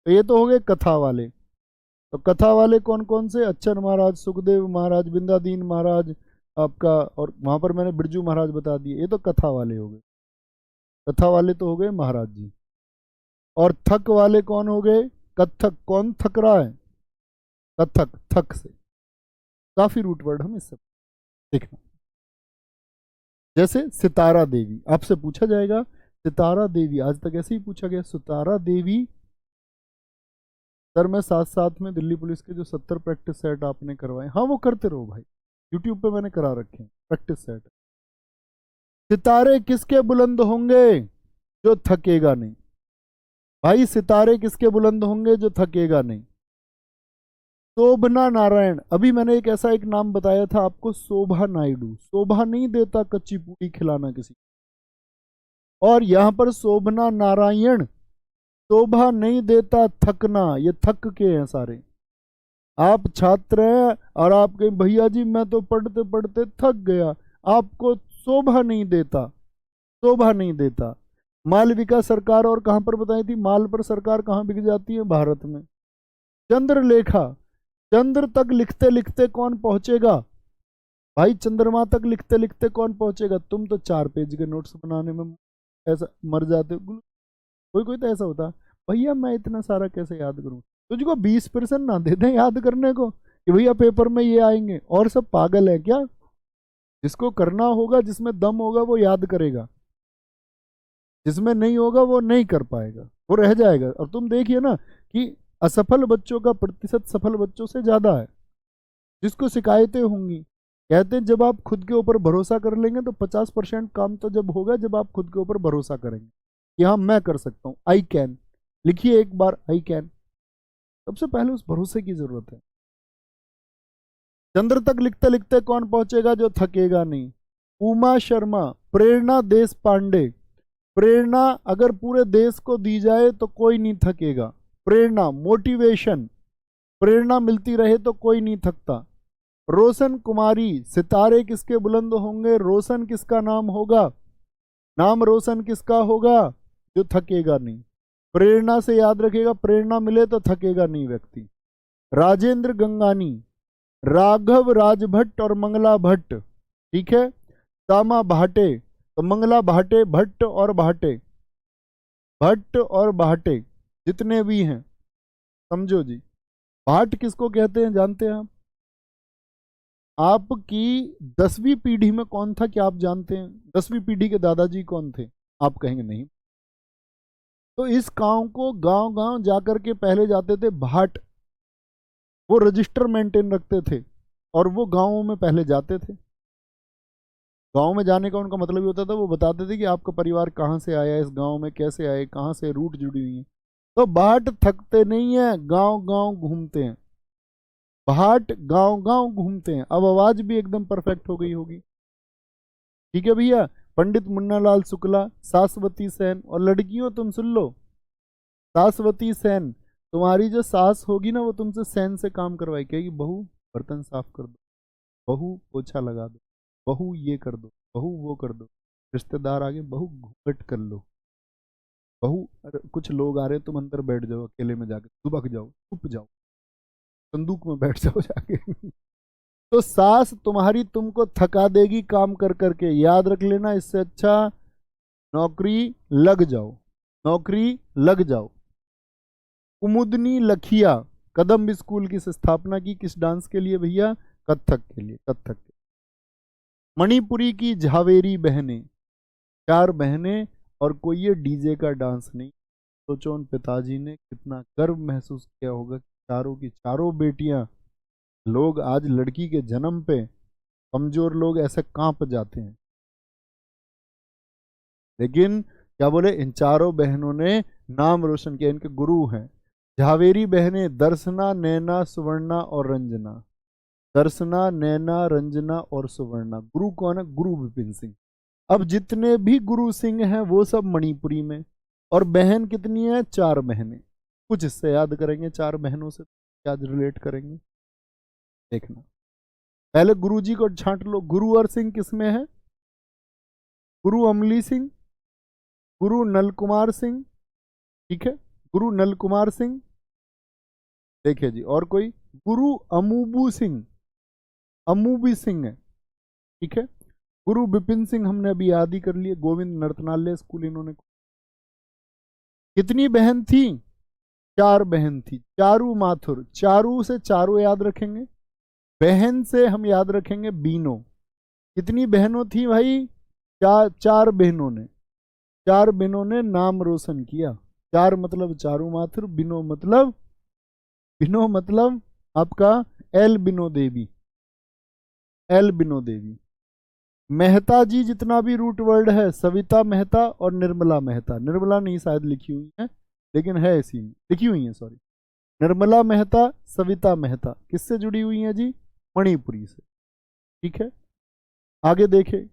तो ये तो हो गए कथा वाले। तो कथा वाले कौन कौन से? अच्छन महाराज, सुखदेव महाराज, बिंदादीन महाराज आपका, और वहां पर मैंने बिरजू महाराज बता दिए, ये तो कथा वाले हो गए। कथा वाले तो हो गए महाराज जी। और थक वाले कौन हो गए? कथक। कौन थक रहा है? कथक, थक से। काफी रूट वर्ड हम इससे देखना। जैसे सितारा देवी, आपसे पूछा जाएगा सितारा देवी, आज तक ऐसे ही पूछा गया सितारा देवी। सर मैं साथ साथ में दिल्ली पुलिस के जो 70 प्रैक्टिस सेट आपने करवाए, हाँ वो करते रहो भाई, यूट्यूब पे मैंने करा रखे हैं प्रैक्टिस सेट। सितारे किसके बुलंद होंगे? जो थकेगा नहीं। भाई सितारे किसके बुलंद होंगे? जो थकेगा नहीं। शोभना नारायण, अभी मैंने एक ऐसा एक नाम बताया था आपको, शोभा नायडू। शोभा नहीं देता कच्ची पूरी खिलाना किसी, और यहां पर शोभना नारायण, शोभा नहीं देता थकना। ये थक के हैं सारे। आप छात्र हैं और आप कहें भैया जी मैं तो पढ़ते पढ़ते थक गया, आपको शोभा नहीं देता, शोभा नहीं देता। मालविका सरकार, और कहां पर बताई थी माल पर सरकार कहां बिक जाती है? भारत में। चंद्रलेखा, चंद्र तक लिखते लिखते कौन पहुंचेगा? भाई चंद्रमा तक लिखते लिखते कौन पहुंचेगा? तुम तो 4 पेज के नोट्स बनाने में ऐसा मर जाते हो। कोई कोई तो ऐसा होता, भैया मैं इतना सारा कैसे याद करूं? तुझको 20% ना दे दें याद करने को कि भैया पेपर में ये आएंगे, और सब पागल है क्या? जिसको करना होगा, जिसमें दम होगा वो याद करेगा, जिसमें नहीं होगा वो नहीं कर पाएगा, वो रह जाएगा। और तुम देखिए ना कि असफल बच्चों का प्रतिशत सफल बच्चों से ज्यादा है। जिसको शिकायतें होंगी, कहते हैं जब आप खुद के ऊपर भरोसा कर लेंगे तो 50% काम तो जब होगा जब आप खुद के ऊपर भरोसा करेंगे कि हाँ मैं कर सकता हूँ, आई कैन। लिखिए एक बार, आई कैन। सबसे पहले उस भरोसे की जरूरत है। चंद्र तक लिखते लिखते कौन पहुंचेगा? जो थकेगा नहीं। उमा शर्मा, प्रेरणा देश पांडे, प्रेरणा अगर पूरे देश को दी जाए तो कोई नहीं थकेगा। प्रेरणा, मोटिवेशन, प्रेरणा मिलती रहे तो कोई नहीं थकता। रोशन कुमारी, सितारे किसके बुलंद होंगे? रोशन किसका नाम होगा? नाम रोशन किसका होगा? जो थकेगा नहीं। प्रेरणा से याद रखेगा, प्रेरणा मिले तो थकेगा नहीं व्यक्ति। राजेंद्र गंगानी, राघव राजभट्ट और मंगला भट्ट, ठीक है। तामा भाटे, तो मंगला भाटे, भट्ट और भाटे, भट्ट और भाटे जितने भी हैं, समझो जी। भाट किसको कहते हैं जानते हैं आप? आपकी 10वीं पीढ़ी में कौन था क्या आप जानते हैं? 10वीं पीढ़ी के दादाजी कौन थे? आप कहेंगे नहीं। तो इस गांव को गांव गांव जाकर के पहले जाते थे भाट, वो रजिस्टर मेंटेन रखते थे और वो गांवों में पहले जाते थे। गांव में जाने का उनका मतलब ये होता था, वो बताते थे कि आपका परिवार कहाँ से आया, इस गांव में कैसे आए, कहाँ से रूट जुड़ी हुई है। तो भाट थकते नहीं है, गांव गांव घूमते हैं। भाट गांव गांव घूमते हैं। अब आवाज भी एकदम परफेक्ट हो गई होगी, ठीक है भैया। पंडित मुन्नालाल शुक्ला, सासवती सेन, और लड़कियों तुम सुन लो, सासवती सेन, तुम्हारी जो सास होगी ना वो तुमसे सेन से काम करवाई, कहेगी बहू बर्तन साफ कर दो, बहू पोछा लगा दो, बहू ये कर दो, बहू वो कर दो। रिश्तेदार आगे, बहू घूंघट कर लो। बहू कुछ लोग आ रहे हैं, तुम अंदर बैठ जाओ, अकेले में जाके दुबक जाओ, छुप जाओ, संदूक में बैठ जाओ जाके। तो सास तुम्हारी तुमको थका देगी काम कर करके, याद रख लेना। इससे अच्छा नौकरी लग जाओ, नौकरी लग जाओ। कुमुदनी लखिया कदम स्कूल की स्थापना की किस डांस के लिए भैया? कथक के लिए, कथक के। मणिपुरी की झावेरी बहनें, 4 बहनें और कोई ये डीजे का डांस नहीं। सोचो उन पिताजी ने कितना गर्व महसूस किया होगा कि चारों की चारों बेटियां। लोग आज लड़की के जन्म पे कमजोर लोग ऐसे कांप जाते हैं, लेकिन क्या बोले, इन चारों बहनों ने नाम रोशन किया। इनके गुरु हैं झावेरी बहनें दर्शना, नैना, सुवर्णा और रंजना। दर्शना, नैना, रंजना और सुवर्णा। गुरु कौन है? गुरु विपिन सिंह। अब जितने भी गुरु सिंह हैं वो सब मणिपुरी में। और बहन कितनी है? 4 बहनें। कुछ इससे याद करेंगे, 4 बहनों से क्या रिलेट करेंगे देखना। पहले गुरु जी को छांट लो। गुरु और सिंह किसमें है? गुरु अमली सिंह, गुरु नल कुमार सिंह, ठीक है, गुरु नल कुमार सिंह। देखिए जी, और कोई? गुरु अमूबू सिंह, अमूबी सिंह है, ठीक है। गुरु विपिन सिंह हमने अभी याद ही कर लिए, गोविंद नर्तनालय स्कूल इन्होंने। कितनी बहन थी? 4 बहन थी। चारू माथुर, चारू से चारों याद रखेंगे, बहन से हम याद रखेंगे बीनो। कितनी बहनों थी भाई? 4 बहनों ने, 4 बहनों ने नाम रोशन किया। 4 मतलब चारू माथुर, बिनो मतलब आपका एल बिनो देवी, एल बिनो देवी। मेहता जी जितना भी रूट वर्ड है, सविता मेहता और निर्मला मेहता। निर्मला नहीं शायद लिखी हुई है, लेकिन है इसी में, लिखी हुई है सॉरी। निर्मला मेहता, सविता मेहता किससे जुड़ी हुई है जी? मणिपुरी से, ठीक है। आगे देखें।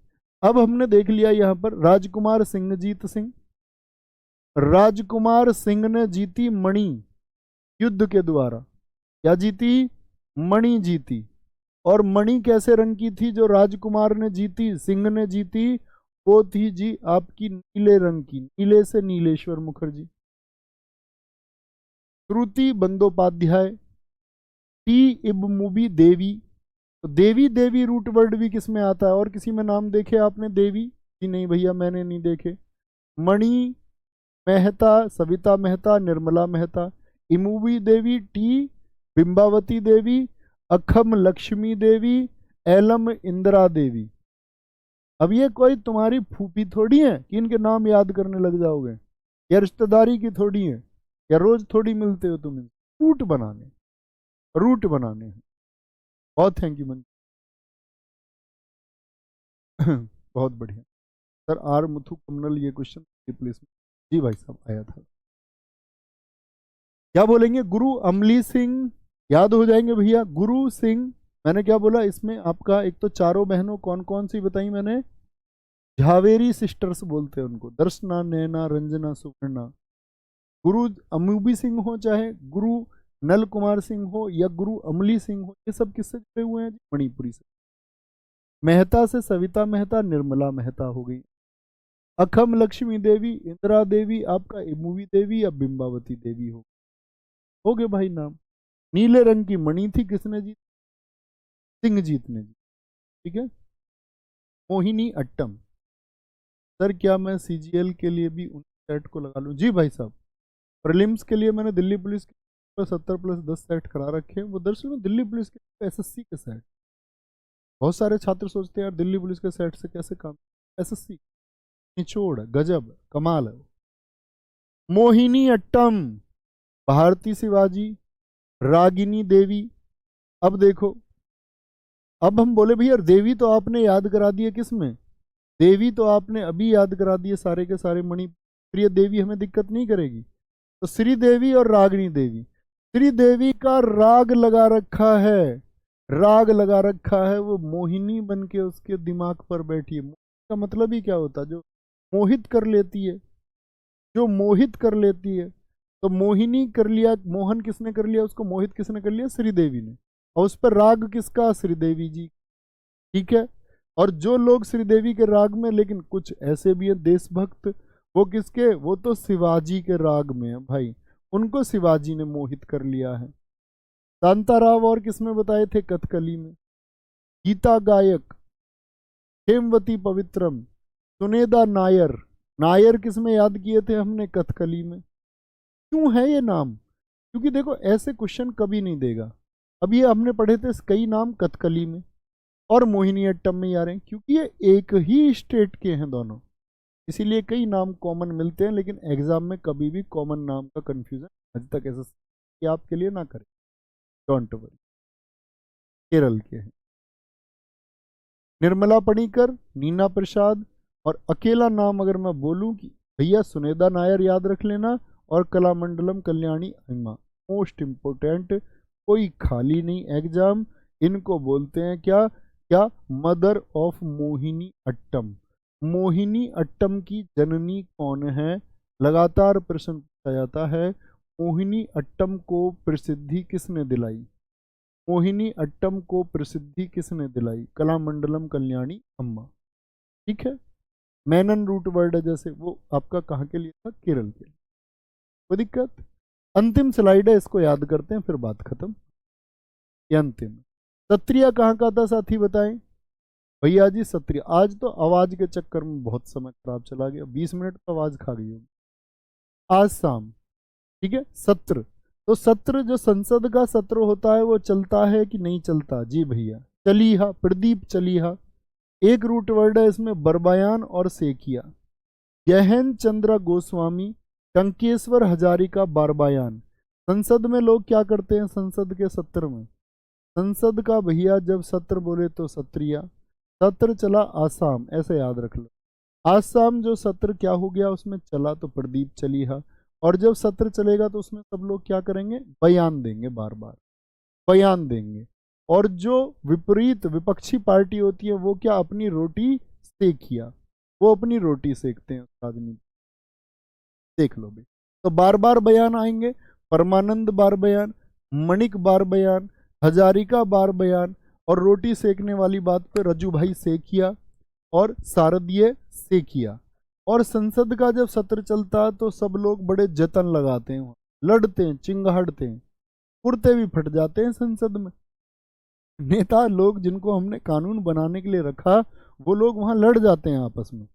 अब हमने देख लिया यहां पर राजकुमार सिंहजीत सिंह। राजकुमार सिंह ने जीती मणि युद्ध के द्वारा। क्या जीती? मणि जीती। और मणि कैसे रंग की थी जो राजकुमार ने जीती, सिंह ने जीती? वो थी जी आपकी नीले रंग की, नीले से नीलेश्वर मुखर्जी। श्रुति बंदोपाध्याय, टी इबमुबी देवी। तो देवी, देवी रूट वर्ड भी किस में आता है? और किसी में नाम देखे आपने देवी? जी नहीं भैया, मैंने नहीं देखे। मणि मेहता, सविता मेहता, निर्मला मेहता। इमुबी देवी, टी बिंबावती देवी, अखम लक्ष्मी देवी, एलम इंदिरा देवी। अब ये कोई तुम्हारी फूफी थोड़ी है कि इनके नाम याद करने लग जाओगे, या रिश्तेदारी की थोड़ी है, या रोज थोड़ी मिलते हो तुम। रूट बनाने, रूट बनाने हैं। बहुत थैंक यू मन। बहुत बढ़िया सर। आर मुथु कमनल ये क्वेश्चन प्लीज। जी भाई साहब आया था। क्या बोलेंगे? गुरु अमली सिंह, याद हो जाएंगे भैया। गुरु सिंह, मैंने क्या बोला इसमें आपका? एक तो चारों बहनों कौन कौन सी बताई मैंने? झावेरी सिस्टर्स बोलते हैं उनको, दर्शना, नैना, रंजना, सुवर्णा। गुरु अमूबी सिंह हो, चाहे गुरु नल कुमार सिंह हो, या गुरु अमली सिंह हो, ये सब किससे जुड़े हुए हैं? मणिपुरी से। मेहता से सविता मेहता, निर्मला मेहता हो गई। अखम लक्ष्मी देवी, इंदिरा देवी, आपका इमूवी देवी या बिंबावती देवी हो गए भाई नाम। नीले रंग की मणि थी, किसने जीती? सिंहजीत ने जी, ठीक है। मोहिनी अट्टम। सर क्या मैं सीजीएल के लिए भी उन सेट को लगा लूं? जी भाई साहब, प्रीलिम्स के लिए मैंने दिल्ली पुलिस के 70+10 सेट करा रखे हैं। वो दरअसल में दिल्ली पुलिस के एसएससी के सेट। बहुत सारे छात्र सोचते हैं यार दिल्ली पुलिस के सेट से कैसे काम। एसएससी निचोड़ गजब कमाल है। मोहिनी अट्टम, भारती शिवाजी, रागिनी देवी। अब देखो, अब हम बोले भैया देवी तो आपने याद करा दिए, किस में? देवी तो आपने अभी याद करा दिए सारे के सारे मणिप्रिय देवी, हमें दिक्कत नहीं करेगी। तो श्री देवी और रागिनी देवी। श्री देवी का राग लगा रखा है, राग लगा रखा है, वो मोहिनी बन के उसके दिमाग पर बैठी है। का मतलब ही क्या होता है? जो मोहित कर लेती है, जो मोहित कर लेती है। तो मोहिनी कर लिया, मोहन किसने कर लिया उसको? मोहित किसने कर लिया? श्रीदेवी ने। और उस पर राग किसका? श्रीदेवी जी, ठीक है। और जो लोग श्रीदेवी के राग में, लेकिन कुछ ऐसे भी हैं देशभक्त, वो किसके, वो तो शिवाजी के राग में है भाई, उनको शिवाजी ने मोहित कर लिया है। शांताराव और किसमें बताए थे, कथकली में। गीता गायक, हेमवती पवित्रम, सुनेदा नायर, नायर किसमें याद किए थे हमने, कथकली में। क्यों है ये नाम, क्योंकि देखो ऐसे क्वेश्चन कभी नहीं देगा। अब ये हमने पढ़े थे कई नाम कथकली में और मोहिनीअट्टम में आ रहे हैं, क्योंकि ये एक ही स्टेट के हैं दोनों, इसीलिए कई नाम कॉमन मिलते हैं। लेकिन एग्जाम में कभी भी कॉमन नाम का कंफ्यूजन आज तक ऐसा कि आपके लिए ना करें, डोंट वरी। केरल के हैं निर्मला पणिकर, नीना प्रसाद, और अकेला नाम अगर मैं बोलूं कि भैया सुनेदा नायर याद रख लेना, और कलामंडलम कल्याणी अम्मा, मोस्ट इम्पोर्टेंट, कोई खाली नहीं एग्जाम। इनको बोलते हैं क्या, क्या मदर ऑफ मोहिनी अट्टम। मोहिनी अट्टम की जननी कौन है, लगातार प्रश्न पूछा जाता है। मोहिनी अट्टम को प्रसिद्धि किसने दिलाई, मोहिनी अट्टम को प्रसिद्धि किसने दिलाई, कलामंडलम कल्याणी अम्मा। ठीक है, मैनन रूट वर्ड है जैसे, वो आपका कहाँ के लिए था, केरल के लिए। कोई दिक्कत। अंतिम स्लाइड है, इसको याद करते हैं फिर बात खत्म। ये अंतिम, सत्रिया कहाँ का था साथी बताएं। भैया जी सत्रिया, आज तो आवाज के चक्कर में बहुत समय खराब चला गया, 20 मिनट तो आवाज खा गई होगी। आज शाम, ठीक है। सत्र, तो सत्र जो संसद का सत्र होता है वो चलता है कि नहीं चलता, जी भैया। चलीहा, प्रदीप चलीहा, एक रूट वर्ड है इसमें, बरबयान और सेकिया। गहन चंद्र गोस्वामी, टंकेश्वर हजारिका, बारबायान। संसद में लोग क्या करते हैं, संसद के सत्र में, संसद का भैया जब सत्र बोले तो सत्रिया, सत्र चला आसाम, ऐसे याद रख लो। आसाम जो सत्र क्या हो गया उसमें चला तो प्रदीप चलीहा, और जब सत्र चलेगा तो उसमें सब लोग क्या करेंगे, बयान देंगे, बार बार बयान देंगे। और जो विपरीत विपक्षी पार्टी होती है वो क्या, अपनी रोटी सेकिया, वो अपनी रोटी सेकते हैं राजनीति, देख लो भी। तो बार बार बयान आएंगे, परमानंद बार बयान, मणिक बार बयान, हजारिका बार बयान, और रोटी सेकने वाली बात पे रजू भाई सेकिया और शारदीय सेकिया। और संसद का जब सत्र चलता है तो सब लोग बड़े जतन लगाते हैं, लड़ते हैं, चिंगाड़ते हैं, कुर्ते भी फट जाते हैं संसद में। नेता लोग जिनको हमने कानून बनाने के लिए रखा, वो लोग वहां लड़ जाते हैं आपस में।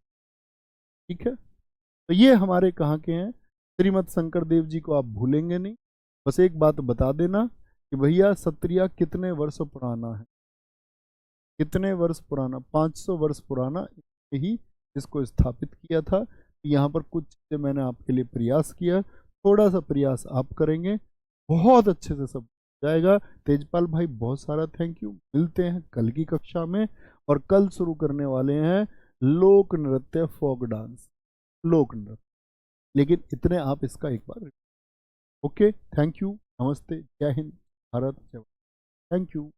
ठीक है, तो ये हमारे कहाँ के हैं, श्रीमद शंकर देव जी को आप भूलेंगे नहीं। बस एक बात बता देना कि भैया सत्रिया कितने वर्ष पुराना है, कितने वर्ष पुराना, 500 वर्ष पुराना ही इसको स्थापित किया था। यहाँ पर कुछ चीज़ें मैंने आपके लिए प्रयास किया, थोड़ा सा प्रयास आप करेंगे, बहुत अच्छे से सब हो जाएगा। तेजपाल भाई बहुत सारा थैंक यू, मिलते हैं कल की कक्षा में। और कल शुरू करने वाले हैं लोक नृत्य, फोक डांस, लोक नृत्य। लेकिन इतने आप इसका एक बार, ओके, थैंक यू, नमस्ते, जय हिंद, भारत जय, थैंक यू।